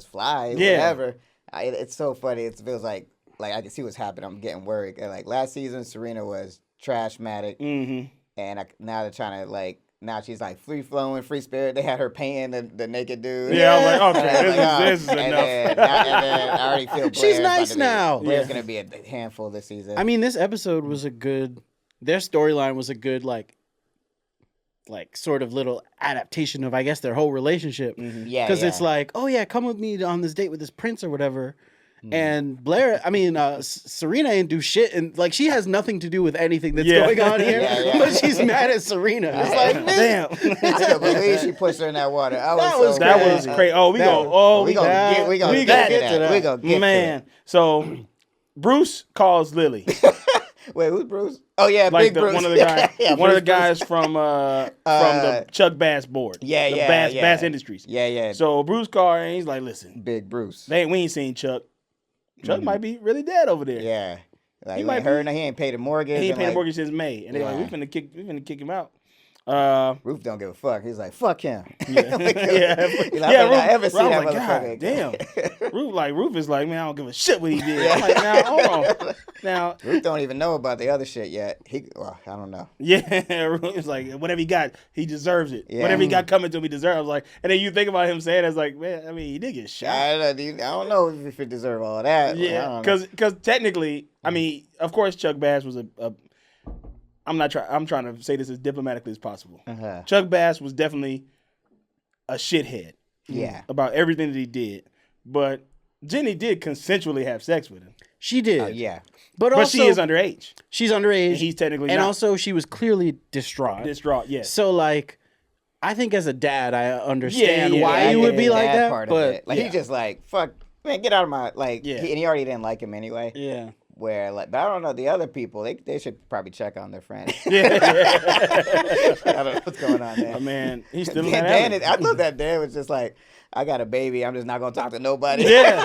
fly, Yeah. whatever." It's so funny. It feels like I can see what's happening. I'm getting worried. And, like last season, Serena was trashmatic, Mm-hmm. and now they're trying to now she's like free flowing, free spirit. They had her painting the naked dude. Yeah, I'm like, okay, And I was this is and enough. and then I already feel Blair's She's about nice to be- now. Blair's Yeah. gonna be a handful this season. I mean, this episode was their storyline was a good, like sort of little adaptation of, I guess, their whole relationship. yeah, Because it's yeah. like, oh yeah, come with me on this date with this prince or whatever. And Blair, I mean, Serena ain't do shit, and like she has nothing to do with anything that's Yeah. going on here. Yeah, yeah. But she's mad at Serena. It's like, Damn. I can't believe she pushed her in that water. That was was so That mad. was crazy. Oh, we gonna We gonna get we to gonna that. get to that. We gonna get man. So Bruce calls Lily, to it. Wait, who's Bruce? Oh yeah, like Big Bruce. one of the guys, Yeah, one of the Bruce. guys from the Chuck Bass board. Yeah, the yeah, Bass, yeah. Bass Industries. Yeah, yeah. So Bruce called and he's like, listen, Big Bruce. we ain't seen Chuck. Chuck might be really dead over there. Yeah. Like, He he might ain't heard, he ain't paid a mortgage. He ain't and, paid a like, mortgage since May, and they're like, Yeah. we finna kick him out. Roof don't give a fuck. He's like, fuck him. Yeah, He's like, I may not ever see I was that like, motherfucker. damn. Roof is like, man, I don't give a shit what he did. I'm like, now hold on, now. Roof don't even know about the other shit yet. Well, I don't know. Yeah, Roof is like, whatever he got, he deserves it. Yeah. Whatever he got coming to him, he deserves. I was like, and then you think about him saying, it's like, man, I mean, he did get shot. I don't know if it deserve all that. Yeah, because technically, I mean, of course, Chuck Bass was a I'm trying to say this as diplomatically as possible. Uh-huh. Chuck Bass was definitely a shithead. Yeah. About everything that he did, but Jenny did consensually have sex with him. She did. Yeah. But But she is underage. She's underage. And he's technically and not. also she was clearly distraught. Yes. So like, I think as a dad, I understand Yeah, why you would be like that. Part but of it. Like, he just like, fuck, man, get out of my, like, Yeah. and he already didn't like him anyway. yeah. Where, like, but I don't know, the other people, they should probably check on their friends. Yeah. I don't know what's going on there. Oh, man, he's still in Dan, that alley. I thought that Dan was just like, I got a baby, I'm just not gonna talk to nobody. Yeah.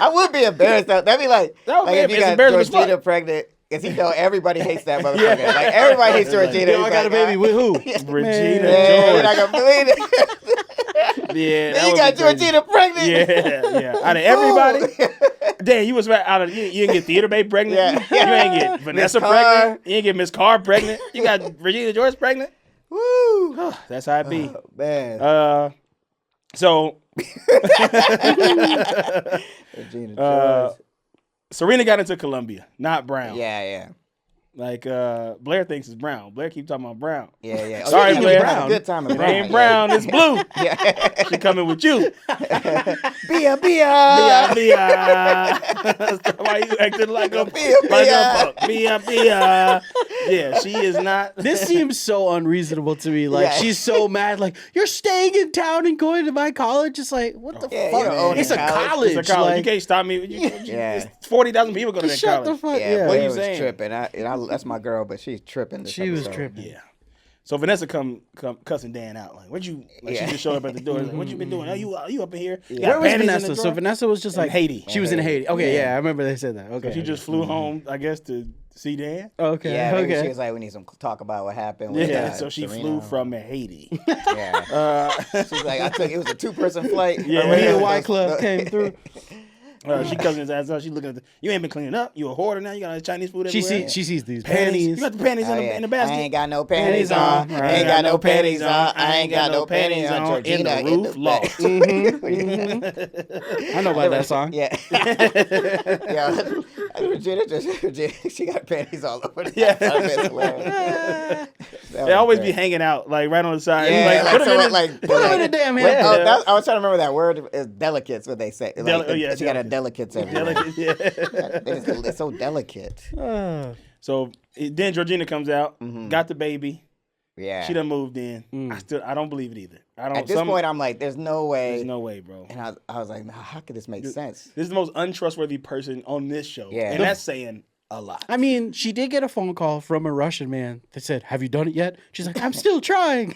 I would be embarrassed though. That'd be like That would be if you got embarrassing as Georgina fuck. pregnant, because you know everybody hates that motherfucker. Like everybody hates Georgina. Yo, I got a baby with who? Regina Yeah, you're George. not gonna believe it. Yeah, Then you got Georgina pregnant. Yeah. Out of everybody, Dan, you was out of you didn't get Theater Babe pregnant. Yeah. You ain't get Vanessa Carr. pregnant. You ain't get Miss Carr pregnant. You got Regina George pregnant. Woo. That's how it be. Oh, man. So Regina George. Serena got into Columbia, not Brown. Yeah. Like Blair thinks it's Brown. Blair keeps talking about Brown. Yeah. Oh, Sorry, yeah, Blair. you had a good time at It Brown. ain't Brown, it's blue. Yeah. She coming with you. Bia. Bia. Why you acting like a Bia. buck? Bia. Yeah, she is not. This seems so unreasonable to me. Like Yeah. she's so mad. Like you're staying in town and going to my college. It's like what the Yeah, fuck? you don't own It's a college. college. It's a college. Like, You can't stop me. Yeah. 40,000 people go to that shut college. the fuck. Yeah, Yeah. What are Blair you was saying? tripping. That's my girl, but she's tripping. This She was episode. tripping. Yeah. So Vanessa come cussing Dan out. Like, what you? Like, Yeah. She just showed up at the door. Like, what you been doing? Are you up in here? You got Where was panties in the Vanessa? So drawer? Vanessa was just like Haiti. She was in Haiti. Okay, yeah, I remember they said that. Okay, She just flew home, I guess, to see Dan. Okay, Yeah, maybe okay. she was like, we need some talk about what happened. With, Yeah. So she Serena. flew from Haiti. Yeah. She's like, it was a 2-person flight. Yeah. Or Me whatever. and White Club came through. She cussing his ass out. She looking at you ain't been cleaning up. You a hoarder now. You got Chinese food She everywhere. sees these Panties. panties. You got the panties Oh, in the basket. I ain't got no panties on. Right. I ain't got no panties on. I ain't got no panties on. Georgina in the roof loft. I know about that song. Yeah. Yeah. Regina, she got panties all over. Yeah. They They always be hanging out like right on the side. Yeah, Like, put 'em in the- Put them in the damn Wait, head. I was trying to remember that word. It's delicates, what they say. Like, yeah, she got a delicates everywhere. Delicate, yeah. It's so delicate. So then Georgina comes out, got the baby. Yeah. She done moved in. I don't believe it either. I don't. At this point, I'm like, there's no way. there's no way, bro. And I was like, nah, how could this make sense? This is the most untrustworthy person on this show. Yeah. And that's saying a lot. I mean, she did get a phone call from a Russian man that said, "Have you done it yet?" She's like, "I'm still trying."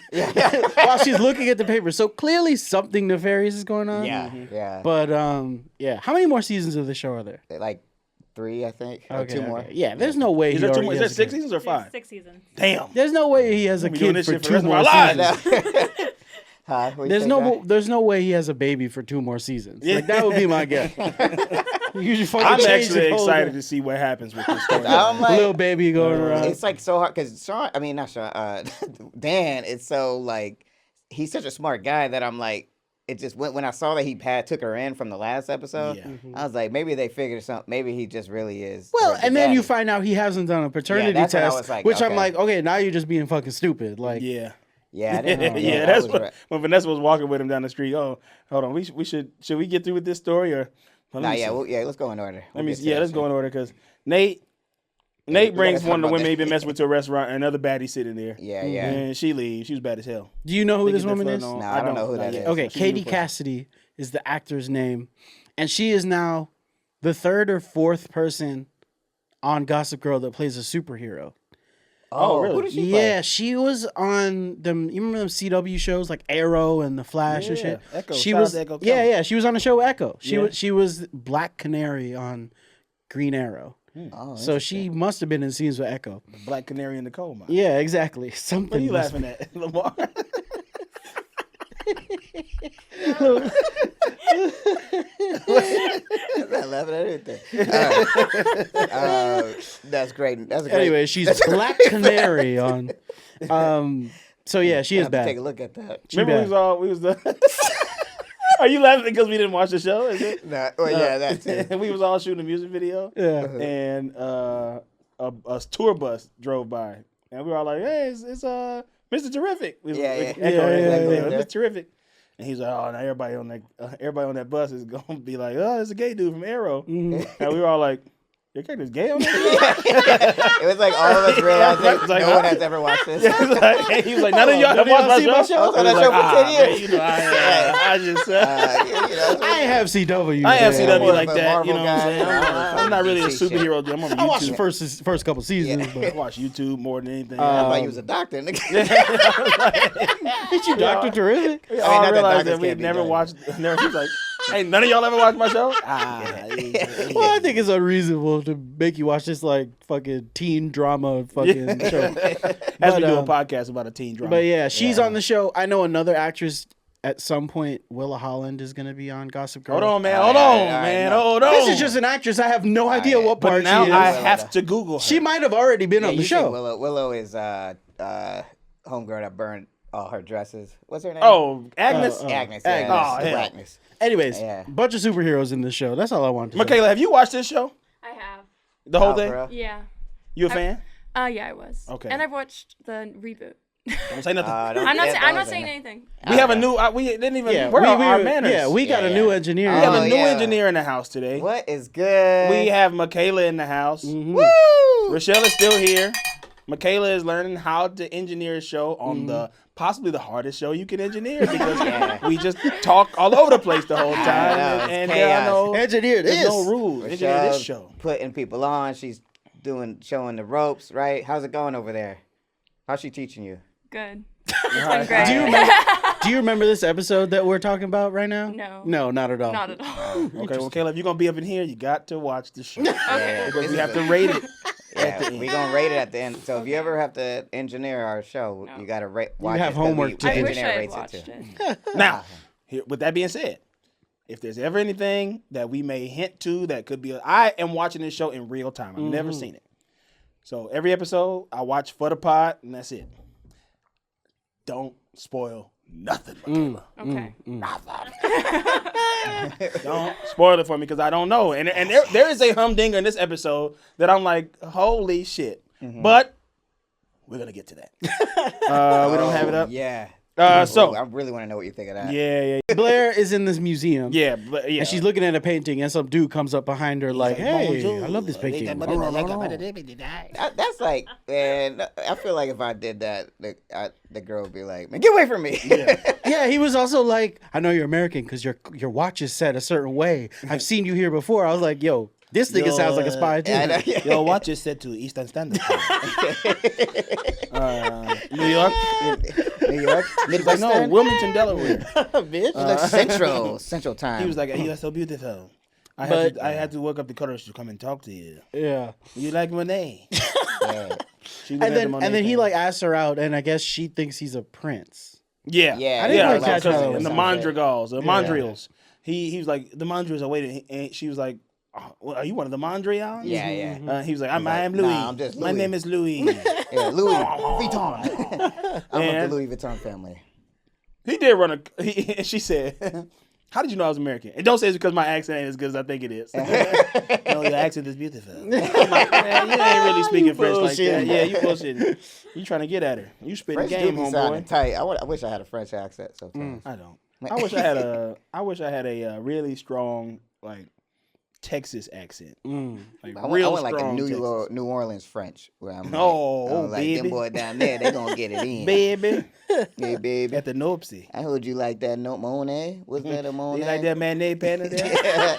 While she's looking at the paper, so clearly something nefarious is going on. Yeah. But yeah, how many more seasons of the show are there? Like 3, I think. Or 2 more. Yeah, there's no way. Is he there two already more? Is there has a 6 kid. seasons or 5? 6 seasons. Damn. There's no way he has a We'll be doing kid this for shit for the 2 rest of more our seasons. lives. Huh? What you say, Jack? There's no way he has a baby for 2 more seasons. Like that would be my guess. You should fucking I'm change actually the whole excited thing. to see what happens with this story. I'm like, Little baby going around. it's like so hard because Dan, it's so like, he's such a smart guy that I'm like, it just went when I saw that he took her in from the last episode. Yeah. I was like, maybe they figured something. Maybe he just really is. Well, the and then you daddy. find out he hasn't done a paternity that's when I test, was like, which I'm okay. like, okay, now you're just being fucking stupid. Like, Yeah. Yeah, I didn't know. Yeah, that that's was what, right. when Vanessa was walking with him down the street. Oh, hold on, should we get through with this story or? Well, let me see. Let's go in order. Let me see. Yeah, let's go in order because Nate brings talk one of the about women that. he been messing with to a restaurant, and another baddie sitting there. Yeah. And she leaves. She was bad as hell. do you know who They this get that woman is? flooding on. No, I don't know who that yet. is. Okay, She's a Katie new person. Cassidy is the actor's name, and she is now the 3rd or 4th person on Gossip Girl that plays a superhero. Oh, really? Who did she play? Yeah, she was on them. You remember them CW shows like Arrow and The Flash and Yeah, shit. Echo. She Shout out was. to Echo Yeah, Kelly. yeah. She was on the show Echo. Yeah. She was Black Canary on Green Arrow. Oh, So she must have been in scenes with Echo. Black Canary in the coal mine. Yeah, exactly. Something. What are you must- laughing at, Lamar? I'm not laughing at anything. That's great. That's great. Anyway, she's Black Canary on. So yeah, she I is have to bad. take a look at that. Remember we was Are you laughing because we didn't watch the show? Is it? Nah, well, yeah, that's it. We was all shooting a music video. Yeah. And a tour bus drove by, and we were all like, "Hey, it's Mr. Terrific." We was Yeah, like, yeah. echoing Yeah, it, like, yeah, Mr. Terrific. And he's like, "Oh, now everybody on that bus is gonna be like, oh, it's a gay dude from Arrow." And we were all like, "Your character's gay on that?" It was like all of us realized Yeah, that it's like, no one has ever watched this. He was like, "None of y'all have watched my show." I was on I that was show like, for 10 years. man, you know, I just I I have CW. I have man. CW more like of a that. You Marvel know what I'm saying? guy. I'm not really a DC shit. superhero dude. I'm on I watched the YouTube. first couple seasons, I but watch YouTube more than anything. thought you was a doctor. ain't you Dr. Terrific? I not that realized doctors that we can't be never done. watched. He's like, "Hey, none of y'all ever watched my show?" Well, I think it's unreasonable to make you watch this like fucking teen drama fucking show. As we But, do a podcast about a teen drama. But yeah, she's on the show. I know another actress at some point, Willa Holland, is going to be on Gossip Girl. Hold on, man. All Hold right, on, all right, man. no. Hold on. This is just an actress. I have no idea right, what But part now she is. I have to Google her. She might have already been on the you think show. Willow is homegirl that burned all her dresses. What's her name? Oh, Agnes. Agnes. Agnes. Yeah, Oh, hell. Agnes. Anyways, Yeah. bunch of superheroes in this show. That's all I wanted to say. Michaela, have you watched this show? I have. The whole Oh, thing? bro. Yeah. You a fan? Yeah, I was. Okay. And I've watched the reboot. Don't say nothing. I'm not saying anything. We have a new. We didn't even. Yeah, where are our we manners? yeah, we got Yeah, a new yeah. engineer. We have Oh, a new yeah. engineer in the house today. What is good? We have Michaela in the house. Woo! Rochelle is still here. Michaela is learning how to engineer a show on the possibly the hardest show you can engineer because we just talk all over the place the whole time, know, it's and there are no Engineer there's this. no rules. Engineer this Michelle's show. putting people on. She's showing the ropes, right? How's it going over there? How's she teaching you? Good. It's been great. Do you remember this episode that we're talking about right now? No. No, not at all. Not at all. Okay, well, Caleb, if you're gonna be up in here, you got to watch the show Yeah, because this we is have a- to rate it. Yeah, we're gonna rate it at the end. So if you ever have to engineer our show, you gotta watch have it 'cause homework we, to the I do. wish engineer I had rates watched it too. it. Now, with that being said, if there's ever anything that we may hint to that could be, I am watching this show in real time. I've never seen it. So every episode I watch for the pod, and that's it. Don't spoil nothing, Michaela. Okay. Don't spoil it for me because I don't know. And there is a humdinger in this episode that I'm like, holy shit. But we're gonna get to that. We don't have it up. Yeah. So I really want to know what you think of that. yeah. Blair is in this museum. Yeah, but yeah. And she's looking at a painting, and some dude comes up behind her like, "Hey, I love this painting." That's like, man. I feel like if I did that, the girl would be like, "Man, get away from me!" Yeah, he was also like, "I know you're American because your watch is set a certain way. I've seen you here before." I was like, "Yo, this nigga sounds like a spy too." I know, yeah. Your watch is set to Eastern Standard Time. New York? New York, He's like, no, Midwestern. Wilmington, Delaware. Bitch. Like Central Time. He was like, you are so beautiful. I had to work up the courage to come and talk to you. Yeah. You like Monet? Yeah. She was at the Monet And then he thing. like asks her out, and I guess she thinks he's a prince. Yeah. Yeah, I didn't yeah, quite catch because how it in the was. Mondregals, the Mondreals. He was like, the Mondreals are waiting. And she was like, oh, well, are you one of the Mondrians? Yeah, yeah. He was like, I like, am Louis. nah, I'm just My Louis." name is Louis. Yeah, Louis Vuitton. I'm of And- the Louis Vuitton family. He did run and she said, how did you know I was American? And don't say it's because my accent ain't as good as I think it is. No, your accent is beautiful. I'm like, man, you ain't really speaking French like that. bullshitting. Yeah, you bullshitting. You trying to get at her. You spitting French do game, be sounding homeboy. tight. I wish I had a French accent sometimes. I don't. I wish I had a really strong like Texas accent. Like I real want like a strong New Orleans French. Where I'm Oh, like baby. them boy down there, they gonna get it in. baby. Hey, baby. At the Nopsy. I heard you like that note Monet. Was that a Monet? You like that mayonnaise pan in there?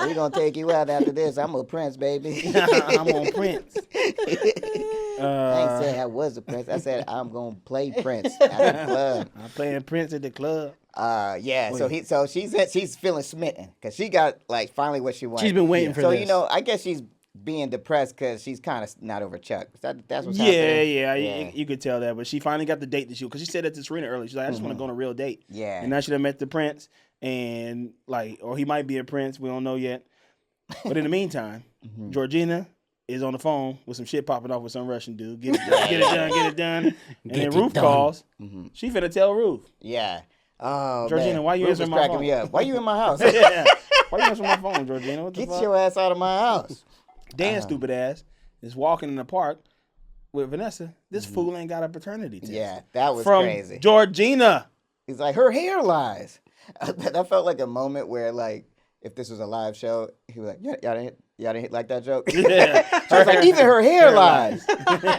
We gonna take you out after this. I'm a prince, baby. I'm on Prince. I ain't said I was a prince. I said I'm gonna play Prince at the club. I'm playing Prince at the club. Yeah. She's feeling smitten because she got like finally what she wanted. She's been waiting for So this. you know, I guess she's being depressed because she's kind of not over Chuck. That's what's happening. Yeah. You could tell that. But she finally got the date that she, because she said that to Serena earlier. She's like, I just want to go on a real date. Yeah. And now she done met the prince, and like, or he might be a prince. We don't know yet. But in the meantime, Georgina is on the phone with some shit popping off with some Russian dude. Get it done. And then Ruth calls. She finna tell Ruth. Yeah. Oh, Georgina, man. why you Ruth answering is my cracking phone? me up. Why you in my house? Yeah. Why you answering my phone, Georgina? What the Get fuck? your ass out of my house. Dan's stupid ass is walking in the park with Vanessa. This fool ain't got a paternity test. Yeah, that was From crazy. Georgina. He's like, her hair lies. That felt like a moment where, like, if this was a live show, he was like, y'all didn't hit like that joke? Yeah. She was like, even her hair lies.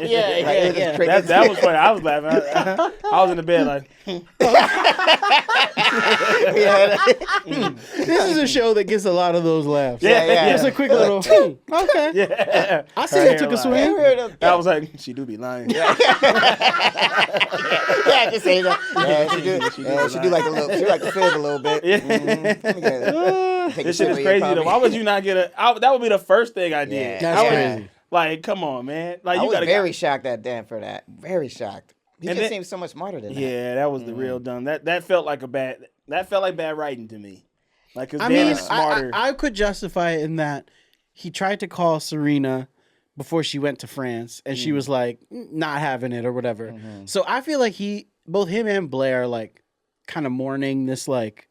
Yeah. That was funny. I was laughing. I was in the bed like, This is a show that gets a lot of those laughs. Yeah. Just a quick little, okay. yeah. I see that took a swing. I was like, she do be lying. Yeah, just say that. Yeah, she do like a little, she like to fib a little bit. Yeah. This This shit is crazy though. Why would you not get that would be the first thing I did. Yeah. That's I would- crazy. Like, come on, man. Like, I you was gotta very shocked at Dan for that. Very shocked. He And just then- seems so much smarter than that. Yeah, that was the real dumb. That felt like bad writing to me. Like, cause I Dan mean, is smarter. I could justify it in that he tried to call Serena before she went to France, and she was like not having it or whatever. So I feel like both him and Blair, like kind of mourning this, like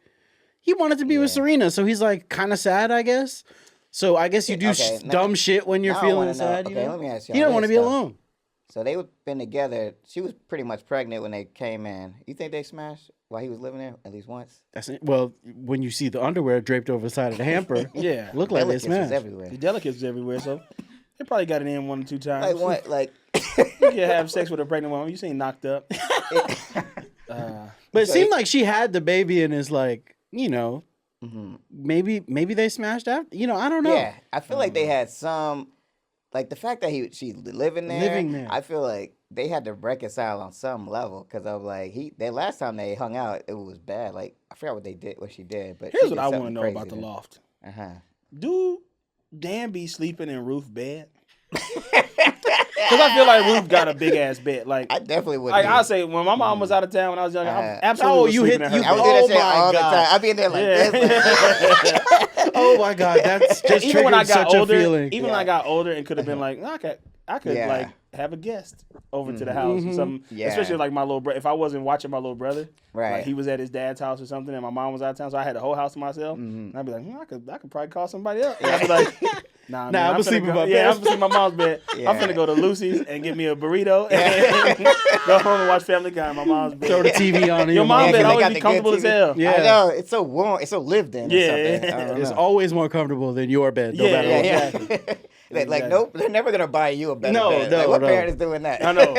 he wanted to be with Serena, so he's like kind of sad, I guess. So I guess you do Okay, now- dumb shit when you're now I feeling wanna know- sad. okay, you know? let me ask you. You don't want to be alone. So they been together. She was pretty much pregnant when they came in. You think they smashed while he was living there at least once? That's it. Well, when you see the underwear draped over the side of the hamper, Yeah. look like they Delicacies smashed. everywhere. The delicates everywhere, so they probably got it in 1 or 2 times. Like what? Like You can have sex with a pregnant woman. You seen knocked up. But it seemed like she had the baby and is like, you know, maybe they smashed after. You know, I don't know. yeah, I feel like they had some. Like the fact that she living there, I feel like they had to reconcile on some level because of like the last time they hung out, it was bad. Like I forgot what she did, but Here's she what did I something want to know crazy about the then. loft. Uh-huh. Do Dan be sleeping in Ruth's bed? Because I feel like Ruth got a big ass bed. Like I definitely would. Like I say, when my mom was out of town when I was young, I absolutely was you sleeping hit- in her you- I bed. would do that Oh shit my all the God. time. I'd be in there like Yeah. this. Oh my God, that's just Even when I triggered got such older, a feeling. even when I got older, and could have been like, I could Yeah. like have a guest over to the house or something. Yeah. Especially like my little brother. If I wasn't watching my little brother, Right. like he was at his dad's house or something, and my mom was out of town, so I had the whole house to myself. And I'd be like, I could probably call somebody else. And I'd be like, nah, man, I'm finna sleeping go- in my Yeah, bed. I'm sleeping in my mom's bed. Yeah. I'm finna go to Lucy's and get me a burrito and go home and watch Family Guy in my mom's bed. Throw the TV on. Your mom Yeah, 'cause bed they always got be the good comfortable as TV. hell. Yeah. I know it's so warm. It's so lived in. Yeah, or something. yeah. I don't It's know. always more comfortable than your bed, no Yeah, matter yeah, what. yeah. Like nope, they're never gonna buy you a better No, bed. no, Like, what no. parent is doing that? I know.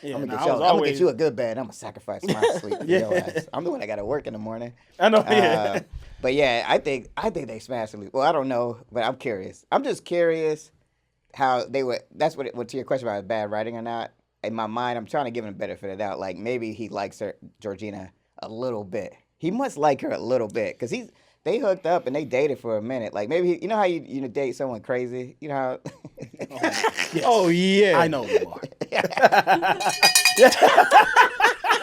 Yeah, I'm nah, gonna I was get you a good bed. I'm gonna sacrifice my sleep for your ass. I'm the one that gotta work in the morning. I know. Yeah. But yeah, I think they smashed it. Well, I don't know, but I'm curious. I'm just curious how they were. That's what to your question about bad writing or not. In my mind, I'm trying to give him the benefit of the doubt. Like maybe he likes her, Georgina, a little bit. He must like her a little bit because they hooked up and they dated for a minute. Like maybe you know how you date someone crazy. You know how. Yes. Oh yeah, I know you are.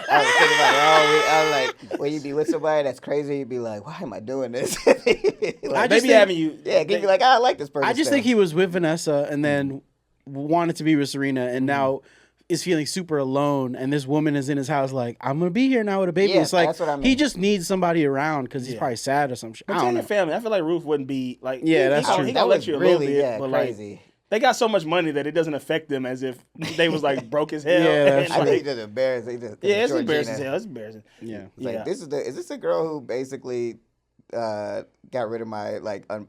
I was thinking about it. I was like, when you be with somebody that's crazy, you'd be like, why am I doing this? Like, I just Maybe think- having you. yeah, you'd be like, I like this person. I just still. think he was with Vanessa and then wanted to be with Serena, and now is feeling super alone. And this woman is in his house, like, I'm gonna be here now with a baby. Yeah, It's like that's what I mean. he just needs somebody around because he's Yeah. probably sad or some shit. I But don't tell know. your family. I feel like Ruth wouldn't be like. Yeah, that's true. He That gonna let was you a really little bit, but crazy. like they got so much money that it doesn't affect them as if they was like broke as hell. Yeah, that's And, I like, think it's just embarrassing. yeah, it's Georgina. embarrassing as hell. It's embarrassing. Yeah. It's like, Yeah. is this a girl who basically got rid of my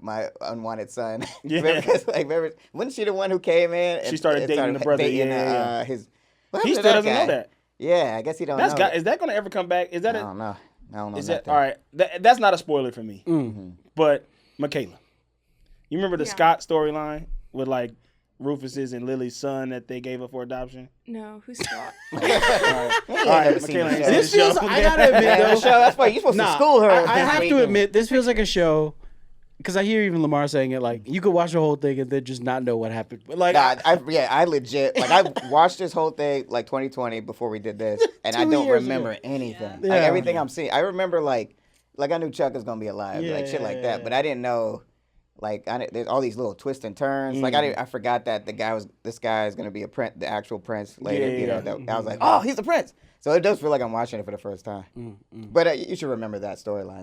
my unwanted son? Yeah. remember, wasn't she the one who came in? She started dating the brother, dating, yeah. his. What He happened to still doesn't guy? know that. Yeah, I guess he don't That's know. got. Is that going to ever come back? Is that I a? don't know. I don't know. Is that nothing. all right? That's not a spoiler for me. But Michaela, you remember the Yeah. Scott storyline with like Rufus's and Lily's son that they gave up for adoption? No, who's Scott? All right, never seen Michaela. the ain't show. seen This the feels. show. I gotta admit Yeah, though. the show, that's why you're supposed to school her. I this have week. to admit, this feels like a show because I hear even Lamar saying it, like, you could watch the whole thing and then just not know what happened. But like, Nah, I legit, like, I watched this whole thing, like, 2020 before we did this, and I 2 don't years remember ago. anything. Yeah. Like, everything I'm seeing. I remember, like I knew Chuck was going to be alive, like, shit like that, but I didn't know, like, there's all these little twists and turns. Like, I forgot that this guy is going to be the actual prince later. You know, I was like, oh, he's the prince. So it does feel like I'm watching it for the first time. But you should remember that storyline.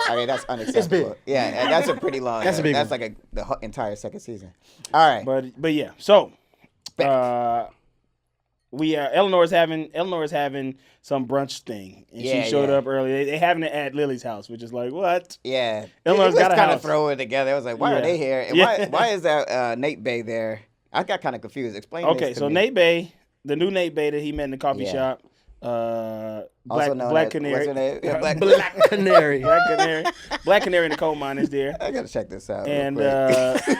I mean, that's unacceptable. Yeah, and that's a pretty long. That's a big That's one. like the entire second season. All right. But yeah. So, Eleanor's having some brunch thing, and she showed up early. They having it at Lily's house, which is like, what? Yeah. Eleanor's got a kind house. of throw it together. I was like, why are they here? And why is that Nate Bay there? I got kind of confused. Explain Okay, this to so me. Nate Bay, the new Nate Bay that he met in the coffee shop, Also known Black as- Canary, what's her name? Yeah, Black- Canary. Black Canary in the coal mine is there, I gotta check this out. and real quick.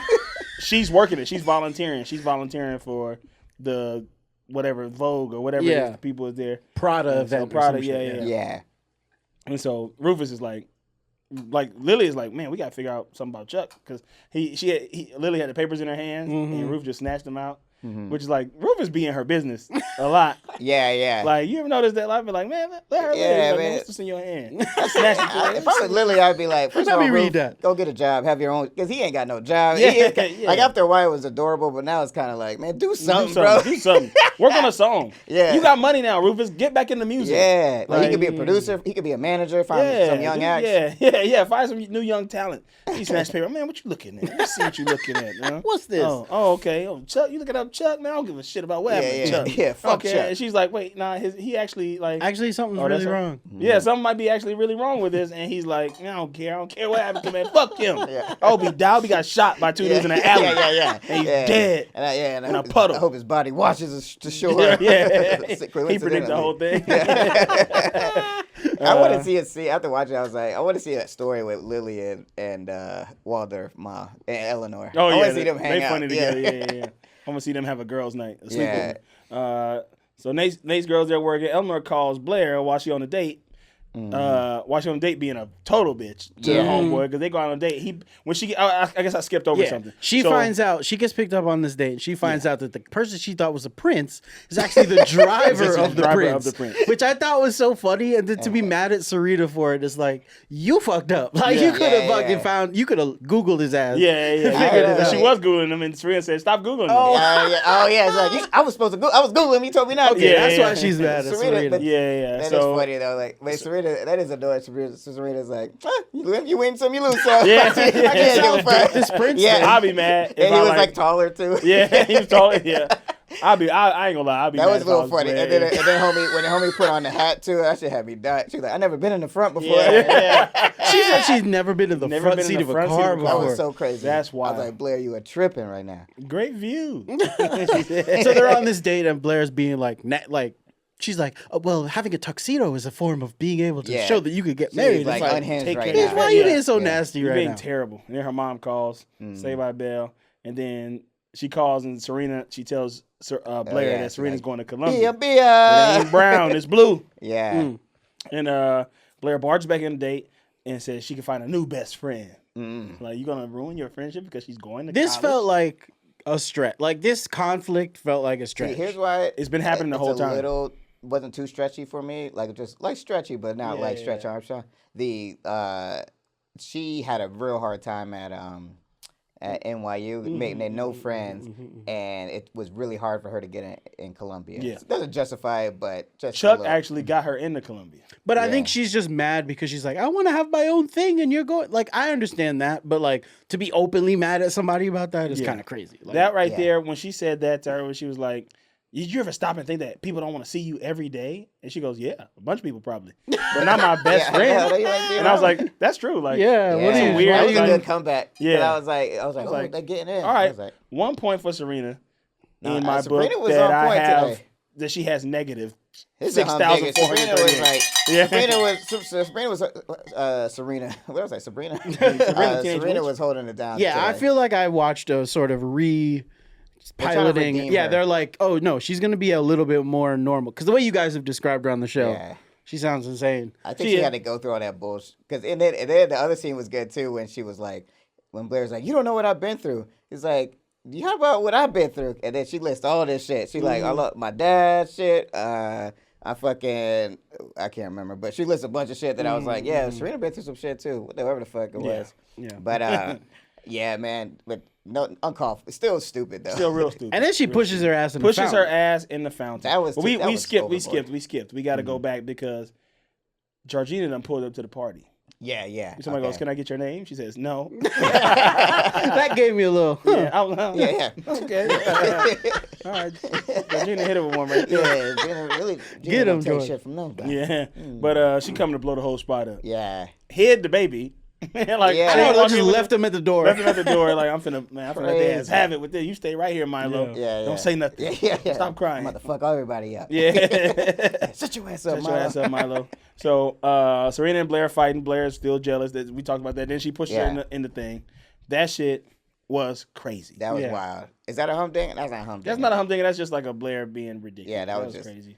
she's working it. She's volunteering. She's volunteering for the whatever Vogue or whatever it is the people is there. Prada And so event. or Prada, some shit, Yeah. And so Rufus is like Lily is like, man, we gotta figure out something about Chuck because Lily had the papers in her hands and Rufus just snatched them out, which is like Rufus be in her business a lot. Yeah. Like you ever notice that? I'd be like, man, let her live. Yeah, Like, man. what's this in your hand? I snatched it. To her. If I was Lily, I'd be like, first Let of all, me read Ruf, that. go get a job, have your own, because he ain't got no job. Yeah, He is yeah. Like after a while, it was adorable, but now it's kind of like, man, do something, bro. Do something. Work on a song. Yeah. You got money now, Rufus. Get back into music. Yeah, like he Like, could be a producer, he could be a manager, find some young acts. Yeah. Find some new young talent. He snatched paper. Man, what you looking at? Let's see what you looking at. Man. What's this? Oh, okay. Oh, Chuck, you looking up Chuck? Man, I don't give a shit about what happened to Chuck. Yeah, fuck okay. Chuck. And she's like, wait, nah, he actually like. Actually, something's Oh, that's really a- wrong. Yeah, something might be actually really wrong with this, and he's like, I don't care what happened to him, man. Fuck him. Albie got shot by two dudes in an alley. Yeah. And he's dead. And in a puddle. I hope his body washes to shore. Yeah. Sick He predicted the whole thing. I want to see it. After watching it, I was like, I want to see that story with Lily and Walter, Ma, and Eleanor. Oh I yeah, want to see them hang they out. funny together. Yeah. I want to see them have a girls' night, a Yeah. sleepover. So Nate's girls there working. Eleanor calls Blair while she on a date. While she on a date, being a total bitch to the homeboy because they go out on a date. I guess I skipped over something. She finds out, she gets picked up on this date, and she finds out that the person she thought was a prince is actually the driver, of the prince. Which I thought was so funny, and then to be mad at Sarita for it is like, you fucked up. Like, you could have fucking found, you could have Googled his ass. Yeah. Figured it out. She was Googling him, and Serena said, stop Googling him. Oh yeah. It's like I was supposed to go. I was Googling. You told me not to. Yeah, That's yeah. why she's mad at Serena, Sarita. Yeah. That So is funny though. Like, wait, Serena, that is annoying. Serita's like, you win some, you lose some. Yeah. I can't give a fuck. This prince Yeah, I'll be mad. If and he I was like taller too. Yeah, he was taller. Yeah. I ain't gonna lie. I'll be That mad was a if I little funny. Blair. And then when the homie put on the hat too, that shit had me die. She was like, I never been in the front before. Yeah. She said she's never been in the Never front been in seat the of a front seat car of a That before. was so crazy. That's I wild. was like, Blair, you are tripping right now. Great view. So they're on this date, and Blair's being like, she's like, oh, well, having a tuxedo is a form of being able to show that you could get married. She's like It's unhinged take right care now. of why you being so nasty You're right being now? terrible. And then her mom calls, Saved by Bell, and then she calls and she tells Blair yeah, that she's Serena's like, going to Columbia. It Bia. ain't brown, it's blue. Yeah. And Blair barges back in the date and says she can find a new best friend. Like, you gonna ruin your friendship because she's going to This college? felt like a stretch. Like, this conflict felt like a See, stretch. here's why It's been happening the whole it's a time. little wasn't too stretchy for me. Like just like stretchy, but not like Stretch Armstrong. She had a real hard time at NYU, making no friends, and it was really hard for her to get in Columbia. Yeah. It doesn't justify it, but just Chuck a little. actually got her into Columbia. But I think she's just mad because she's like, I want to have my own thing, and you're going. Like, I understand that, but like to be openly mad at somebody about that is kind of crazy. Like, That right there, when she said that to her, when she was like, did you ever stop and think that people don't want to see you every day? And she goes, yeah, a bunch of people probably, but not my best friend. And I was like, that's true. Like, what are you weird- That was a like- good comeback. Yeah. But I was like, oh, like, they're getting in. all I right, was like, 1 point for Serena No, in my Serena book was that on I point have today. that she has negative This is how big it- Serena was 6,438. like, Yeah. Serena was Serena. What was I? Sabrina. Teenage Serena Witch. was holding it down. Yeah, I today. feel like I watched a sort of piloting. redeem Yeah, her. they're like, oh no, she's gonna be a little bit more normal because the way you guys have described her on the show, Yeah. She sounds insane. I think she had to go through all that bullshit. Because and then the other scene was good too when she was like, when Blair's like, you don't know what I've been through. He's like, how about what I've been through? And then she lists all this shit. She like, I love my dad shit. I can't remember, but she lists a bunch of shit that I was like, yeah, Serena been through some shit too. Whatever the fuck it was. Yeah. But yeah, man. But no, uncalled. It's still stupid though. Still real stupid. And then she pushes her ass in the fountain. her ass in the fountain. That was we that was skipped. overboard. We skipped. We got to go back because Georgina done pulled up to the party. Yeah. Somebody goes, "Can I get your name?" She says, "No." That gave me a little. Yeah. Okay. All right. Georgina hit her with one right there. Yeah, Gina really Get him, take George. shit from nobody. Yeah. But she coming to blow the whole spot up. Yeah. Hid the baby. Like, Yeah. I Just left him at the door. Left him at the door. Like, I'm finna let the ass Crazy. have it with this. You stay right here, Milo. Yeah. Don't say nothing. Yeah. Stop crying. I'm about to fuck everybody up. Yeah. Shut your ass up, Shut your ass up, Milo. So Serena and Blair fighting. Blair is still jealous. That we talked about that. Then she pushed her in the thing. That shit was crazy. That was wild. Is that a humdinger? That's not a humdinger. That's not a humdinger. That's just like a Blair being ridiculous. Yeah, that was just crazy.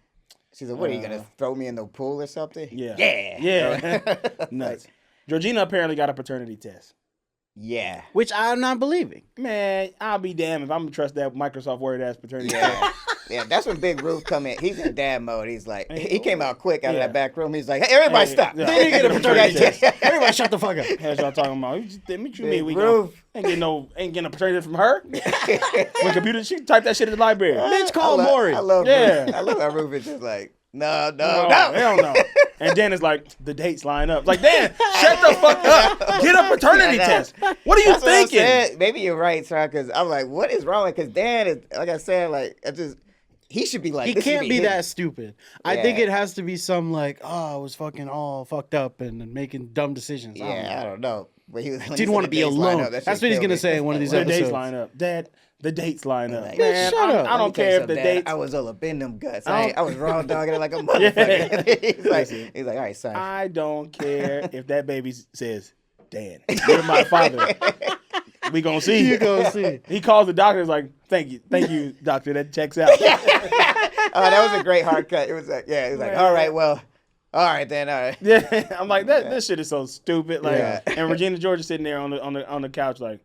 She's like, what are you gonna throw me in the pool or something? Yeah. Yeah. Nuts. Georgina apparently got a paternity test. Yeah. Which I'm not believing. Man, I'll be damned if I'm gonna trust that Microsoft Word ass paternity test. Yeah. Yeah, that's when Big Roof come in. He's in dad mode. He's like, he came out quick out of that back room. He's like, hey, everybody stop. Yeah. They didn't get a paternity test. Everybody shut the fuck up. That's what I'm talking about. What you mean we Roof. ain't getting a paternity test from her? When computer, she typed that shit in the library. Bitch, call Maury. I love Yeah. Roof. I love how Roof is just like, no. Hell no. And Dan is like, the dates line up. Like, Dan, shut the fuck up. Get a paternity test. What are you That's what I'm thinking? saying. Maybe you're right, Sarah, because I'm like, what is wrong? Because Dan is, like I said, like, he should be like, He this should can't be his. that stupid. I think Yeah. it has to be some like, I was fucking all fucked up and making dumb decisions. Yeah, I don't know. But he was, when he Didn't said want the to be dates line alone. up, that That's shit what he's killed gonna me. say in one of these The episodes. dates line up. Dad, the dates line up. Like, Man, shut up. I don't care if the dates. I was all up in them guts. I was raw dogging it like a motherfucker. he's like, all right, son. I don't care if that baby says, Dan, you're my father. We gonna see. You gonna see. He calls the doctor. He's like, thank you, doctor. That checks out. Oh, that was a great hard cut. It was like, yeah, it was like, all right, well, all right then, all right. Yeah, I'm like this shit is so stupid. Like, Yeah. and Regina George is sitting there on the couch, like,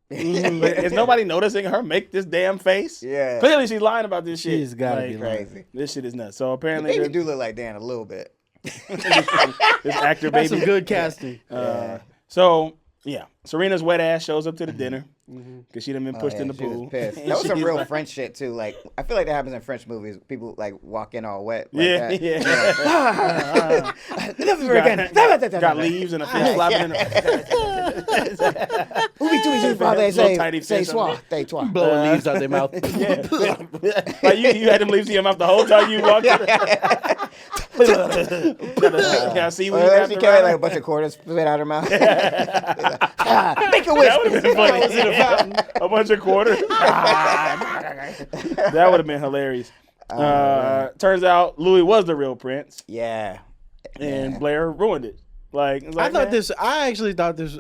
is nobody noticing her make this damn face? Yeah. Clearly she's lying about this shit. She's gotta Like, be lying. Crazy. This shit is nuts. So apparently, Baby do look like Dan a little bit. this actor That's baby. some good casting. So yeah, Serena's wet ass shows up to the dinner because she done been pushed in the She was pool. pissed. And That was some she's real like- French shit too. Like, I feel like that happens in French movies. People like walk in all wet. Like Yeah, that. yeah. Never again. Got leaves and a fish flopping in her. Little tiny Say fish soir. on Say soir. Blowing leaves out their mouth. Like you had them leaves in your mouth the whole time you walked. Got seaweed Or wrapped she around carried like her. a bunch of quarters spit out her mouth. Make a wish. That would have been funny. A bunch of quarters. That would have been hilarious. Turns out Louis was the real prince, Yeah. and Blair ruined it. Like, it's I like, thought man, this. I actually thought this.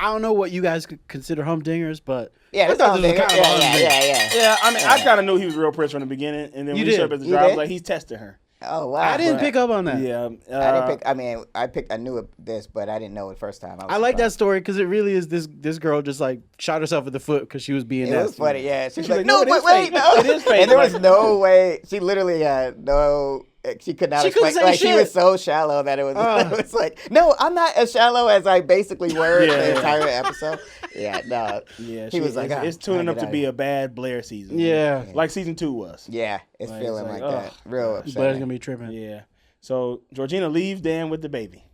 I don't know what you guys could consider humdingers, but Yeah, I that's thought all this was I'm kind of a thinking. humdinger. Yeah. Yeah, I mean, I kind of knew he was the real prince from the beginning, and then You when he did. showed up as the You driver, I was did? like, he's testing her. Oh wow. I didn't pick up on that. Yeah, I didn't pick. I mean, I knew this, but I didn't know it first time. I like that story because it really is this girl just like shot herself in the foot because she was being It was nasty. funny, yeah. She was like, like, no, no, it but is wait, fake. no. It is fake. And there was Like- no way. She literally had no. She could not She couldn't explain. say Like she shit. was so shallow that it was. It was like, no, I'm not as shallow as I basically were Yeah, the yeah. entire episode. Yeah, no. Yeah, he was like, it's tuning up to be a bad Blair season. Yeah. like season 2 was. Yeah, it's Like, feeling it's like, like, that. Real Blair's upsetting. gonna be tripping. Yeah. So Georgina leaves Dan with the baby.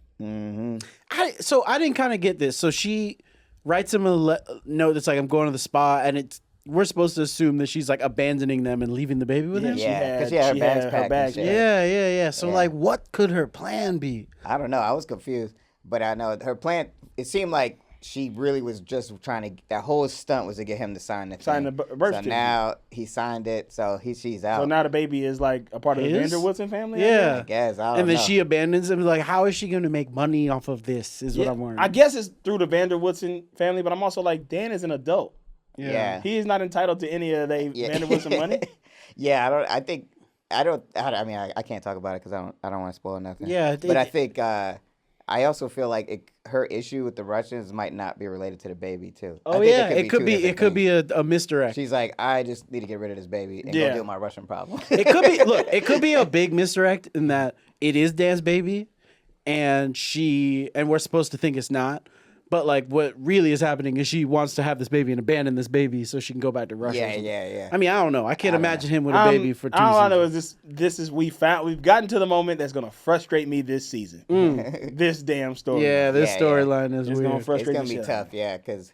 So I didn't kind of get this. So she writes him a note that's like, "I'm going to the spa," and we're supposed to assume that she's like abandoning them and leaving the baby with him. Yeah, because she had her bags packed and shit. Yeah. So Yeah. like, what could her plan be? I don't know. I was confused, but I know her plan. It seemed like she really was just trying to. That whole stunt was to get him to sign the Sign thing. the birth So certificate. now he signed it. So she's out. So now the baby is like a part of the Is? Vanderwoodson family. I Yeah. I guess I don't And then know. she abandons him. Like, how is she going to make money off of this? Is guess. what I'm wondering. I guess it's through the Vanderwoodson family, but I'm also like, Dan is an adult. Yeah. He is not entitled to any of the Vanderwoodson money. Yeah, I don't. I think I can't talk about it because I don't want to spoil nothing. Yeah, but I think I also feel like her issue with the Russians might not be related to the baby too. I Oh think yeah, it could two be. different It could be things. a misdirect. She's like, I just need to get rid of this baby and go Yeah. deal with my Russian problem. It could be. Look, it could be a big misdirect in that it is Dan's baby, and we're supposed to think it's not. But like, what really is happening is she wants to have this baby and abandon this baby so she can go back to Russia. or Yeah, something. yeah. I mean, I don't know. I can't imagine him with a baby for 2 all I seasons. know is we've gotten to the moment that's gonna frustrate me this season. This damn story. Yeah, this Yeah, story is It's weird. gonna It's frustrate gonna the be shit tough, out yeah, because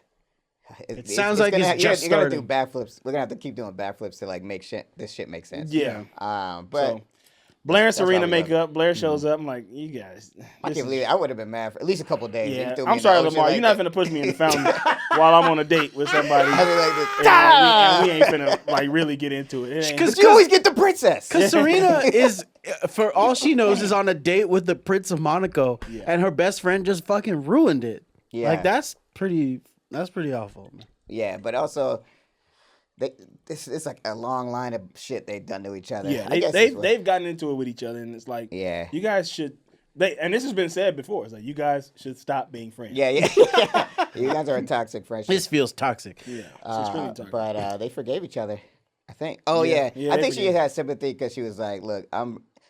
It sounds like it's just you're gonna do starting. backflips. We're gonna have to keep doing backflips to like make this shit make sense. Yeah. But So, Blair and that's why Serena we make love it. up. Blair shows up. I'm like, you guys. I can't believe it. I would have been mad for at least a couple days. Yeah, You threw me I'm in the sorry, ocean Lamar. like You're not that. finna push me in the fountain while I'm on a date with somebody. I'd be like this. And we ain't finna like really get into it. It ain't- Cause- But you always get the princess. Because Serena is, for all she knows, is on a date with the Prince of Monaco, and her best friend just fucking ruined it. Yeah. Like that's pretty awful. Yeah, but also, it's like a long line of shit they've done to each other. Yeah, I guess they've gotten into it with each other, and it's like, Yeah. you guys should. And this has been said before. It's like you guys should stop being friends. Yeah. You guys are a toxic friendship. This feels toxic. yeah. So it's really toxic. But they forgave each other, I think. Oh Yeah. yeah, Yeah, I they think she forgave. had sympathy because she was like, "Look,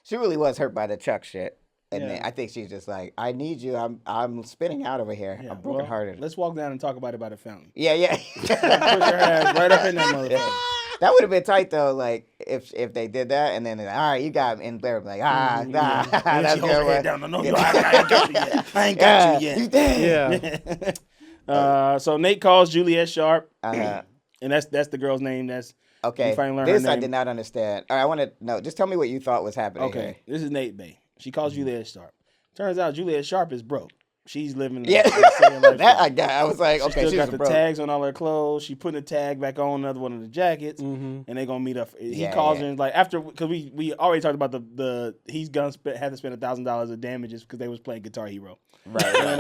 She really was hurt by the Chuck shit, and Yeah. then I think she's just like, "I need you. I'm spinning out over here. Yeah, I'm brokenhearted." Well, let's walk down and talk about it by the fountain. Yeah. Push her ass right up in that motherfucker. That would have been tight though, like if they did that, and then they're like, all right, you got me, and Blair would be like, And that's then she good. hold her head down. No, I ain't got you yet. I ain't got you You yet. dead. Yeah. So Nate calls Juliet Sharp, Uh-huh. and that's the girl's name. That's Okay, You finally learn her this I name. did not understand. All right, I want to know. Just tell me what you thought was happening. okay. here. This is Nate Bay. She calls Juliet Sharp. Turns out Juliet Sharp is broke. She's living Yeah, life. that I got. I was like, She okay, still she's got the broke. tags on all her clothes. She putting a tag back on another one of the jackets, and they gonna meet up. He Yeah, calls yeah. her and like after because we already talked about the he's gonna had to spend $1,000 of damages because they was playing Guitar Hero. Right. And,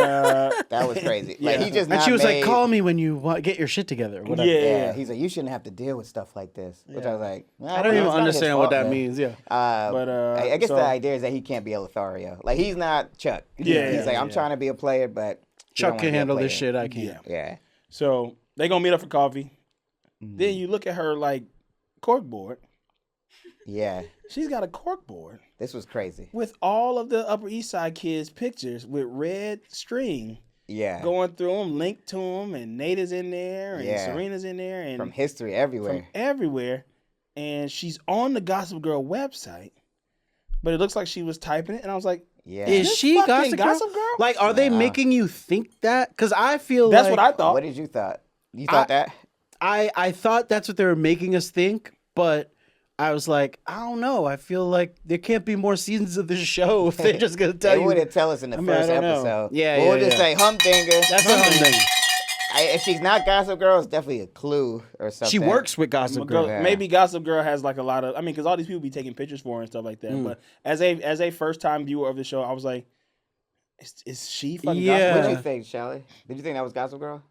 That was crazy. Like Yeah. he just And not she was made, like, "Call me when you get your shit together." Whatever. Yeah. Yeah, he's like, you shouldn't have to deal with stuff like this. Which I was like, I don't even understand what that means. Yeah. But, I guess so- the idea is that he can't be a Lothario. Like he's not Chuck. Yeah, he's yeah, like, I'm trying to be a player, but you Chuck don't can wanna be a handle this player." shit. I can't. Yeah. Yeah. So they gonna meet up for coffee. Then you look at her like corkboard. Yeah. She's got a corkboard This was crazy. with all of the Upper East Side kids' pictures with red string Yeah. going through them, linked to them, and Nate is in there, and Yeah. Serena's in there, and From history everywhere. from everywhere. And she's on the Gossip Girl website, but it looks like she was typing it, and I was like, Yeah. Is This she fucking Gossip Girl? Gossip Girl? Like, are they Nah. making you think that? Because I feel that's like what I thought. What did you thought? You thought that? I thought that's what they were making us think, but I was like, I don't know. I feel like there can't be more seasons of this show if they're just gonna tell They you. wouldn't tell us in the I mean, I first don't know. episode. Yeah, But yeah, we'll just yeah. say Humdinger. That's a thing. If she's not Gossip Girl, it's definitely a clue or something. She works with Gossip Girl. Yeah. Maybe Gossip Girl has like a lot of. I mean, because all these people be taking pictures for her and stuff like that. But as a first time viewer of the show, I was like, is she fucking Yeah. Gossip What Girl? did you think, Shelly? Did you think that was Gossip Girl?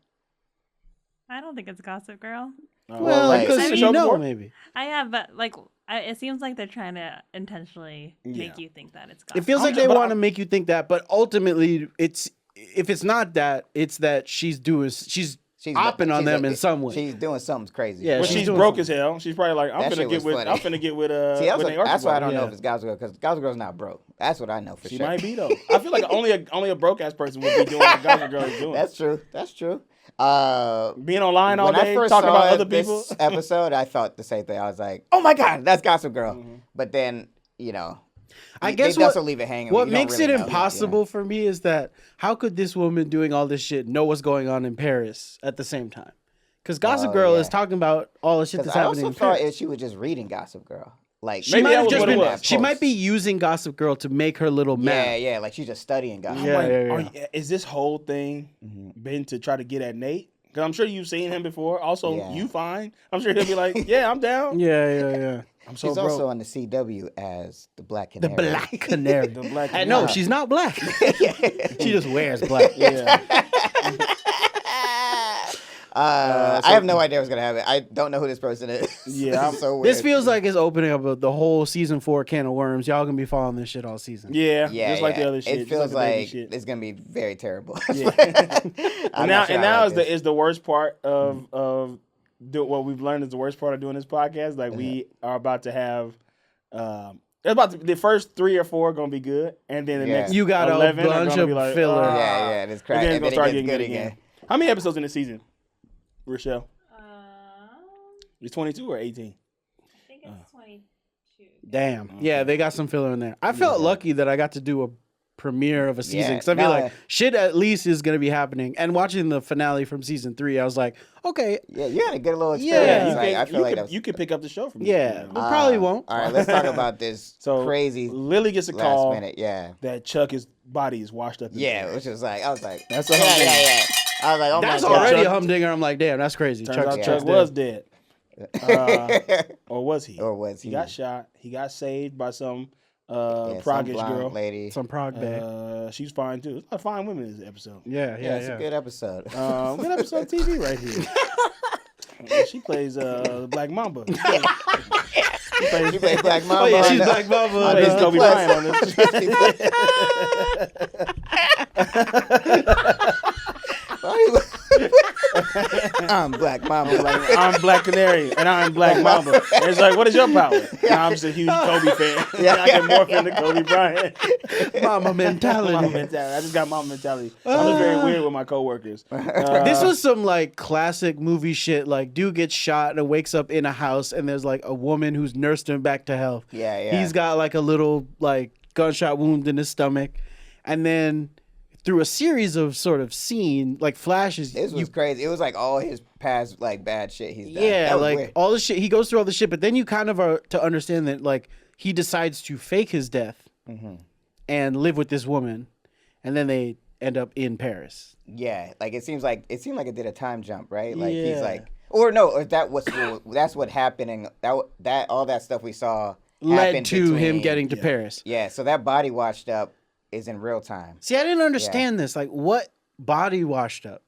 I don't think it's Gossip Girl. Well, like- because Seen the you show know, before? maybe. I have, but like, it seems like they're trying to intentionally Yeah. make you think that it's Gossip. It feels I'm like just- they but want to I'm- make you think that, but ultimately, if it's not that, it's that she's opping on them in some way. She's doing something crazy. Yeah, But she's she's doing broke something. as hell. She's probably like, That I'm shit finna get was with. funny. I'm finna get with. See, that's why I don't know Yeah. if it's Gossip Girl, because Gossip Girl's not broke. That's what I know for She sure. might be though. I feel like only a broke ass person would be doing what Gossip Girl is doing. That's true. That's true. Being online all When day I first talking saw about other this people. episode, I thought the same thing. I was like, "Oh my god, that's Gossip Girl." Mm-hmm. But then, I guess they also leave it hanging. What You don't makes really it know, impossible for me is that how could this woman doing all this shit know what's going on in Paris at the same time? Because Gossip Oh, Girl yeah. is talking about all the shit that's I happening also in thought Paris. she was just reading Gossip Girl. Like She Maybe might that have was just what it been. was. She might be using Gossip Girl to make her little map. Yeah, like she's just studying Gossip. I'm Yeah, like, yeah. is this whole thing been to try to get at Nate? Because I'm sure you've seen him before. Also, Yeah. you fine. I'm sure he'll be like, yeah, I'm down. Yeah. I'm so She's broke. also on the CW as the Black The Canary. Black Canary. The Black I know Canary. she's not black. She just wears black. Yeah. I have no idea what's gonna happen. I don't know who this person is. Yeah, This is so weird. This feels like it's opening up the whole season 4 can of worms. Y'all gonna be following this shit all season. Yeah, Yeah, just like the other shit. It feels just like, the baby like shit. it's gonna be very terrible. Yeah. I'm and not sure I now like this. is the worst part of what we've learned is the worst part of doing this podcast. Like we are about to have. The first 3 or 4 are gonna be good, and then the next You got a 11 are bunch gonna of be like, filler. Yeah, and it's And crack. then it's And gonna then start it gets getting good good again. How many episodes in the season, Rochelle? I It's 22 or 18? think it's 22. Damn. Yeah, they got some filler in there. I felt lucky that I got to do a premiere of a season Yeah. because I feel No, like shit at least is gonna be happening. And watching the finale from season 3, I was like, okay, Yeah, you had a good little Yeah, experience. you Like, can, I feel like that was, you can pick up the show from yeah, this. but probably won't. All right, let's talk about this So crazy Lily gets a last call minute. Yeah, that Chuck's body is washed up. In yeah, there. which was like, I was like, That's a yeah, humdinger. yeah. I was like, oh That's my god. already a Chuck- humdinger. I'm like, damn, that's crazy. Turns Chuck's out yeah. Chuck was dead. Or was he? Or was He he? got shot. He got saved by some Yeah, some proggish blonde girl. lady. some prog babe. She's fine too. There's a lot of fine women in this episode. Yeah, Yeah, it's a good episode. Good episode of TV right here. She plays Black Mamba. She plays, She played Black Mama. Oh yeah, on she's the- Black Mama. on plays Disney Kobe Plus. Bryant on this. I'm Black Mama. I'm Black Canary and I'm Black Mamba. And it's like, what is your power? And I'm just a huge Kobe fan. Yeah. I can morph into Kobe Bryant. Mama mentality. Mama mentality. I just got mama mentality. I'm just very weird with my coworkers. This was some like classic movie shit. Like, dude gets shot and wakes up in a house, and there's like a woman who's nursed him back to health. Yeah, yeah. He's got like a little like gunshot wound in his stomach, and then through a series of sort of scene like flashes, This was crazy. It was like all his past like bad shit he's done. yeah, That was like weird. all the shit he goes through all the shit, but then you kind of are to understand that like he decides to fake his death Mm-hmm. and live with this woman, and then they end up in Paris. Yeah, like it seemed like it did a time jump, right? Like he's Yeah. like, or no, or that's what happened, and that all that stuff we saw Led happened to him between- getting to Paris. Yeah, so that body washed up is in real time. See, I didn't understand this. Like, what body washed up?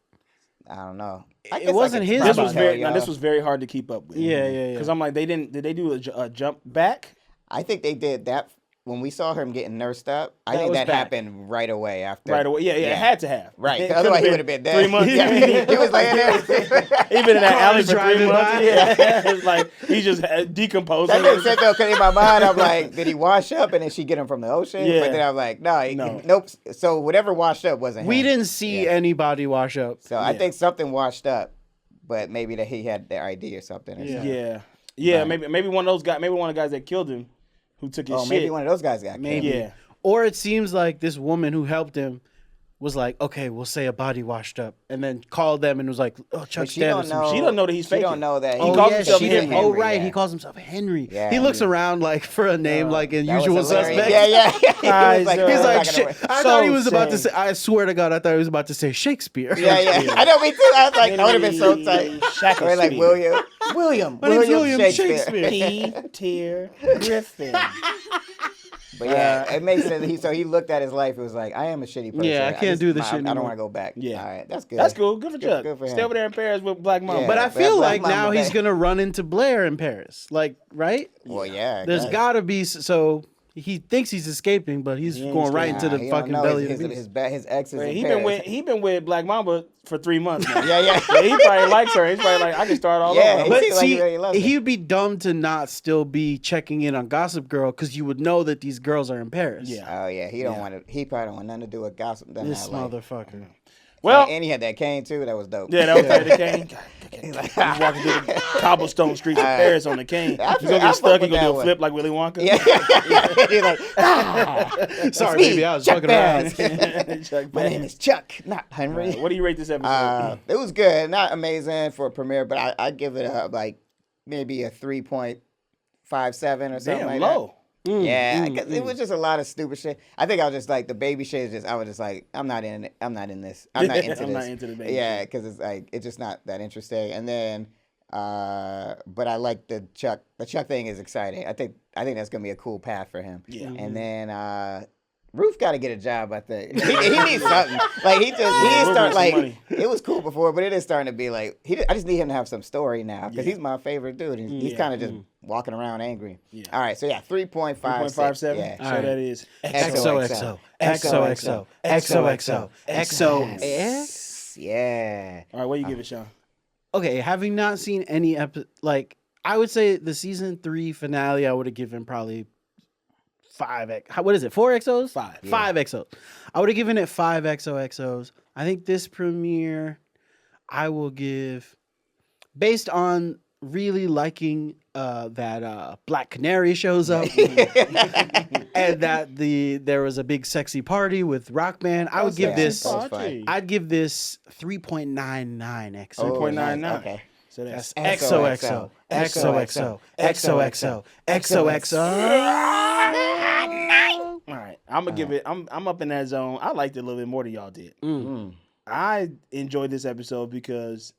I don't know. It wasn't his This body. was very. Tell Now, this y'all. was very hard to keep up with. Yeah, yeah, yeah. Because I'm like, did they do a jump back? I think they did that when we saw him getting nursed up. I That think was that back. happened right away after. Right away. Yeah, it had to have. Right, It 'cause otherwise he could've would have been dead. 3 months. Yeah, he was laying there. He been in that alley Cars for 3 driving months. by. Yeah, it's like he's just decomposing. That makes sense though, because in my mind I'm like, did he wash up and then she get him from the ocean? Yeah. But then I'm like, no, No. nope. So whatever washed up wasn't him. We didn't see Yeah. anybody wash up. So I think something washed up, but maybe that he had their ID or something. Or something. Yeah. Right. Maybe one of those guys. Maybe one of the guys that killed him, who took his Oh, shit. maybe one of those guys got Maybe. killed. Yeah. Or it seems like this woman who helped him was like, okay, we'll say a body washed up, and then called them and was like, oh, But Chuck's she dead or don't some know. shit. She don't know that he's She faking. don't know that. He calls himself she Henry. didn't. Oh, right. yeah. He calls himself Henry. Yeah, he looks Henry. around like for a name like in That was Usual hilarious. Suspects. Yeah. He was like, He's He's "I'm like, not shit. gonna I So thought he was about to sad. say, I swear to God, I thought he was about to say Shakespeare. Yeah, yeah. I know, me too. I was like, that would have been so tight. Shacklespeare. Or like William My name's William Shakespeare. Peter Griffin. But yeah, it makes sense. So he looked at his life. It was like, I am a shitty person. Yeah, I can't do this shit I don't anymore. want to go back. Yeah. All right, that's good. That's cool. Good for Chuck. Good for him. Stay over there in Paris with Black Mama. Yeah. But I Black feel like Mama now he's Bay. gonna run into Blair in Paris. Like, right? Well, yeah. There's God. gotta be so he thinks he's escaping, but he's He ain't going right into Nah, the he don't fucking know. belly His, of the his, beast. his ex is in He Paris. been with Black Mamba for 3 months now. Yeah. He probably likes her. He's probably like, I can start all Yeah, over. he But seems like he see, really loves her. he'd be dumb to not still be checking in on Gossip Girl because you would know that these girls are in Paris. Yeah. Oh yeah, he don't want to. He probably don't want nothing to do with gossip. This motherfucker. Well, and he had that cane too. That was dope. yeah, that was the cane. He's walking through the cobblestone streets of Paris on the cane. He's I gonna get fuck stuck. with He's gonna that do a one. flip like Willy Wonka. Yeah. He's like, Sorry, me, baby, I was Chuck fucking around. Bass. Chuck My Bass. name is Chuck, not Henry. What do you rate this episode? It was good, not amazing for a premiere, but I give it a like maybe a 3.57 or something Damn, like low. Yeah, because it was just a lot of stupid shit. I think I was just like the baby shit. Is just I was just like I'm not in it. I'm not in this. I'm not into I'm this. not into the baby Yeah, shit. because it's like it's just not that interesting. And then, but I like the Chuck. The Chuck thing is exciting. I think that's gonna be a cool path for him. Yeah. And then Ruth got to get a job. I think he needs something. Like he is Ruth starting needs like some money. it was cool before, but it is starting to be like I just need him to have some story now because he's my favorite dude. He's kind of just walking around angry. Yeah. All right, so 3.57. 3.57. Yeah. So All right. that is XOXO. XOXO. XOXO. XO. Yeah. All right, what do you give it, Sean? Okay, having not seen any I would say the season 3 finale, I would have given probably 5X. What is it? 4 XOs? 5. 5 XOs. I would have given it 5 XOXOs. I think this premiere, I will give, based on really liking that Black Canary shows up and that there was a big sexy party with Rock Band. I would give this. I'd give this 3.99 XO. 3.99. Okay. So that's XOXO. XOXO. XOXO. XOXO. all right. I'm gonna give it. I'm up in that zone. I liked it a little bit more than y'all did. I enjoyed this episode because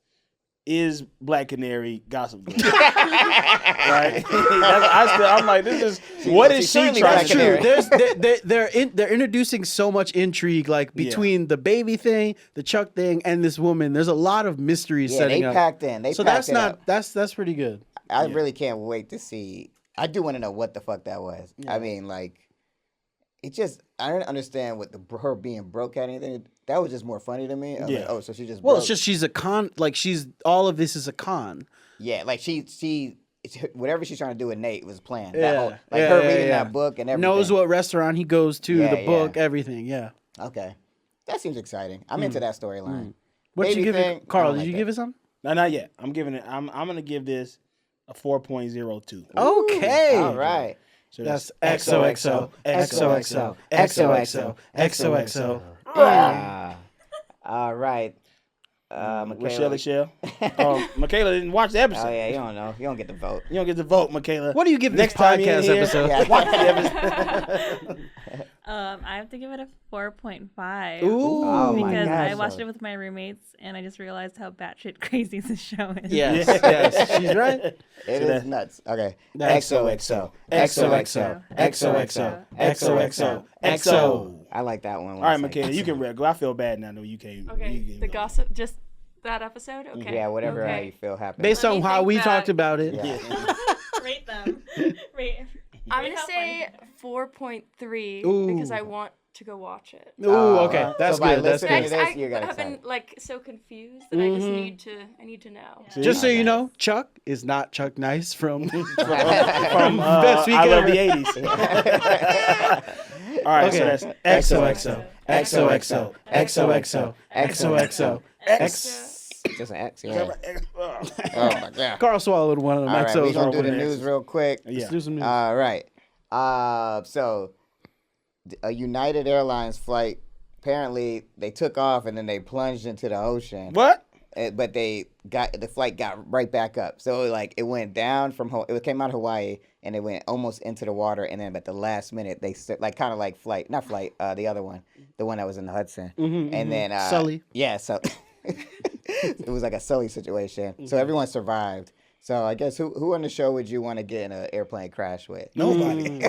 is Black Canary gossip girl? Right? I'm like, this is what is she trying to do? They're introducing so much intrigue, like between the baby thing, the Chuck thing, and this woman. There's a lot of mystery setting up. Packed in. That's pretty good. I really can't wait to see. I do want to know what the fuck that was. Yeah. I mean, like, it just, I didn't understand what her being broke had anything. That was just more funny to me. Like, oh, so she just broke. Well, it's just she's a con. Like, all of this is a con. Yeah, like she whatever she's trying to do with Nate was planned. Her reading that book and everything. Knows what restaurant he goes to, the book, everything. Yeah. Okay. That seems exciting. I'm into that storyline. What did you give it? Carl, did you give it something? No, not yet. I'm giving it, I'm going to give this a 4.02. Okay. All right. So that's XOXO. XOXO. XOXO. XOXO. All right. Michaela. Michaela didn't watch the episode. Oh, yeah, you don't know. You don't get to vote. You don't get to vote, Michaela. What do you give next this podcast episode? Yeah. Watch the episode. I have to give it a 4.5. Ooh. Oh my because gosh. I watched it with my roommates and I just realized how batshit crazy this show is. Yes, she's right. It is nuts. Okay. XOXO. XOXO. XOXO. XOXO. XO. I like that one. All right, Michaela, you can go. I feel bad now. No, you can't. Okay, the gossip, just that episode? Okay. Yeah, whatever okay. you feel happy. Based on how we talked about it. Yeah. Rate them. Rate. I'm going to say 4.3 because I want to go watch it. Ooh, okay. That's so by good. That's listening good. to this, you I got have been excited. like so confused that I just need to know. Just so you know, Chuck is not Chuck Nice from Best Week I love Ever. the 80s. All right, so that's XOXO. XOXO. XOXO. XOXO. X. Just an X, yeah. Oh my god. Carl swallowed one of them All right, XOs. we're gonna do real the quick. news real quick. Yeah. Let's do some news. All right. So a United Airlines flight. Apparently, they took off and then they plunged into the ocean. what? But the flight got right back up. So like it went down from it came out of Hawaii and it went almost into the water, and then at the last minute they like kind of like the other one, the one that was in the Hudson, and then Sully. Yeah, so it was like a Sully situation. So everyone survived. So I guess who on the show would you want to get in an airplane crash with? Nobody.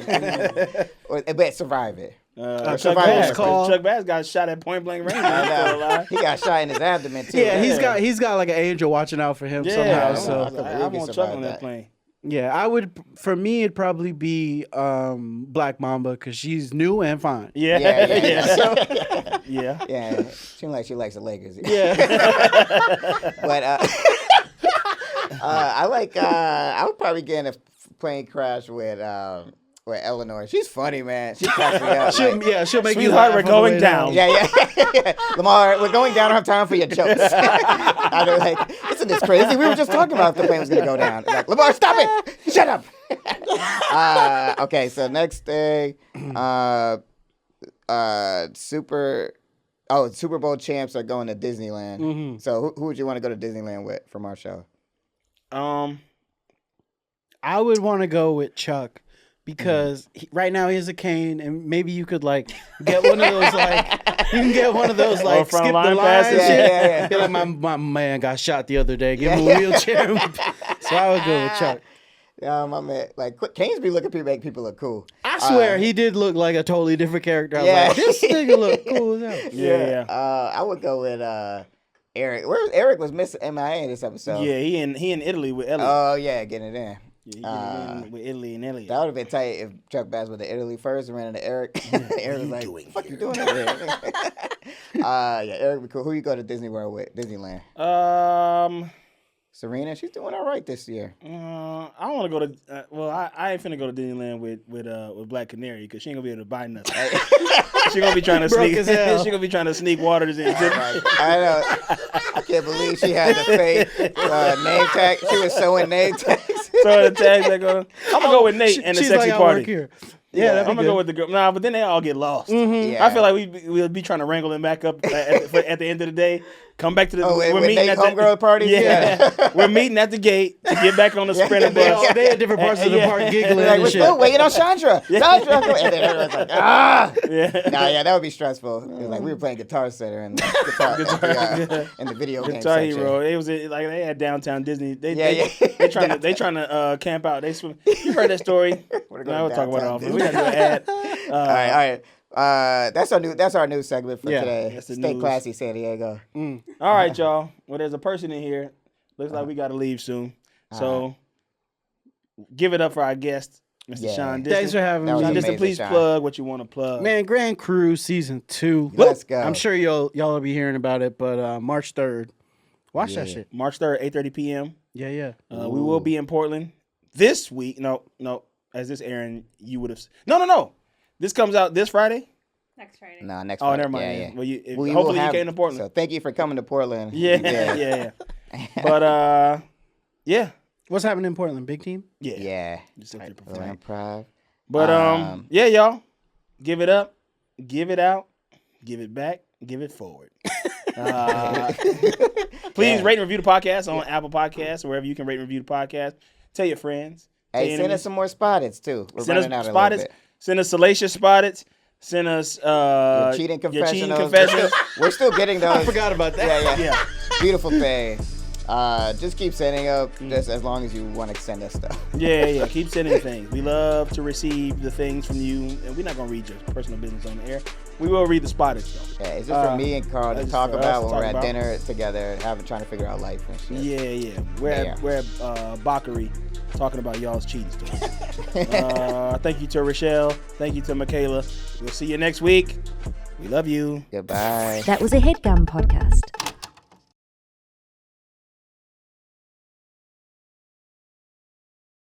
But survive it. Chuck Bass. Chuck Bass got shot at point blank range. He got shot in his abdomen too. Yeah, he's got like an angel watching out for him somehow. So I want Chuck on that plane. yeah, I would. For me, it'd probably be Black Mamba because she's new and fine. Yeah. Yeah. Yeah, seems like she likes the Lakers. Yeah. But I would probably get in a plane crash with Eleanor. She's funny, man. She cracks me up. She'll make you Sweetheart, laugh we're on the going way down. Yeah. Lamar, we're going down. I don't have time for your jokes. I'd be like, isn't this crazy? We were just talking about if the plane was going to go down. Like, Lamar, stop it. Shut up. Okay, so next thing, Super Bowl champs are going to Disneyland. Mm-hmm. So who would you want to go to Disneyland with from our show? I would want to go with Chuck because right now he has a cane, and maybe you could like get one of those like front skip line the line. passes? Yeah. Be like my man got shot the other day. Give him a wheelchair. So I would go with Chuck. My man, like Kane's be looking to make people look cool. I swear he did look like a totally different character. I was Yeah. like, this nigga look cool as hell. Yeah. I would go with Eric. Eric was missing MIA in this episode. Yeah, he in Italy with Elliot. Oh yeah, getting it in. Yeah, he getting in with Italy and Elliot. That would have been tight if Chuck Bass went to Italy first and ran into Eric. Eric was like, "What the fuck you doing over there?" Yeah, Eric would be cool. Who you go to Disney World with? Disneyland. Serena, she's doing all right this year. I don't want to go to. I ain't finna go to Disneyland with Black Canary because she ain't gonna be able to buy nothing. She gonna be trying to Broke sneak. as hell. She gonna be trying to sneak waters in. I know. I can't believe she had the fake name tag. She was showing name tags. So the tags that go. I'm gonna go with Nate and the She's sexy like, I party. work here. Yeah, that'd be I'm gonna good. go with the girl. Nah, but then they all get lost. Yeah. I feel like we'll be trying to wrangle them back up at the end of the day. Come back to the. With meeting Nate at homegirl party? Yeah, we're meeting at the gate to get back on the sprinter bus. They at different parts of the park giggling Like, and we're shit. still waiting on Chandra. Chandra. And then everyone's like, ah. Yeah. Nah, yeah, that would be stressful. It was like we were playing Guitar Center and in the video game Guitar section. Hero. It was like they had downtown Disney. They trying to camp out. They swim. You heard that story? We're No, we'll talk about it off. downtown We gotta do an ad. All right. That's our new segment for Yeah, today. that's the Stay news. classy, San Diego. All right, y'all. Well, there's a person in here. Looks like we got to leave soon. So give it up for our guest, Mr. Yeah. Sean Diston. Thanks for having That was me. Sean amazing, Diston, please Sean. plug what you want to plug. Man, Grand Cruise Season 2. Let's go. I'm sure y'all will be hearing about it, but March 3rd. Watch that shit. March 3rd, 8:30 p.m. Yeah. We will be in Portland this week. No. As this airing, you would have. No. This comes out this Friday. Next Friday. No, next Oh, Friday. never mind. Yeah, then. yeah. Well, We hopefully will you came to Portland. So thank you for coming to Portland. Yeah. But yeah. What's happening in Portland? Big team? Yeah. Just up there Little performing. improv. But yeah, y'all, give it up, give it out, give it back, give it forward. Please rate and review the podcast on Apple Podcasts, wherever you can rate and review the podcast. Tell your friends. Tell Hey, your send enemies. us some more spotteds too. We're Send us running out a little spotteds. bit. Send us salacious spotteds. Send us Your cheating confessionals. We're still getting those. I forgot about that. Yeah. Beautiful thing. Just keep sending up, just as long as you want to send us stuff. Yeah. Keep sending things. We love to receive the things from you, and we're not gonna read your personal business on the air. We will read the spotteds though. Yeah, it's just for me and Carl to just talk for us about to when talk we're at about. dinner together, trying to figure out life and shit. Yeah. We're at Bakari talking about y'all's cheating stories. Thank you to Rochelle. Thank you to Michaela. We'll see you next week. We love you. Goodbye. That was a Headgum podcast.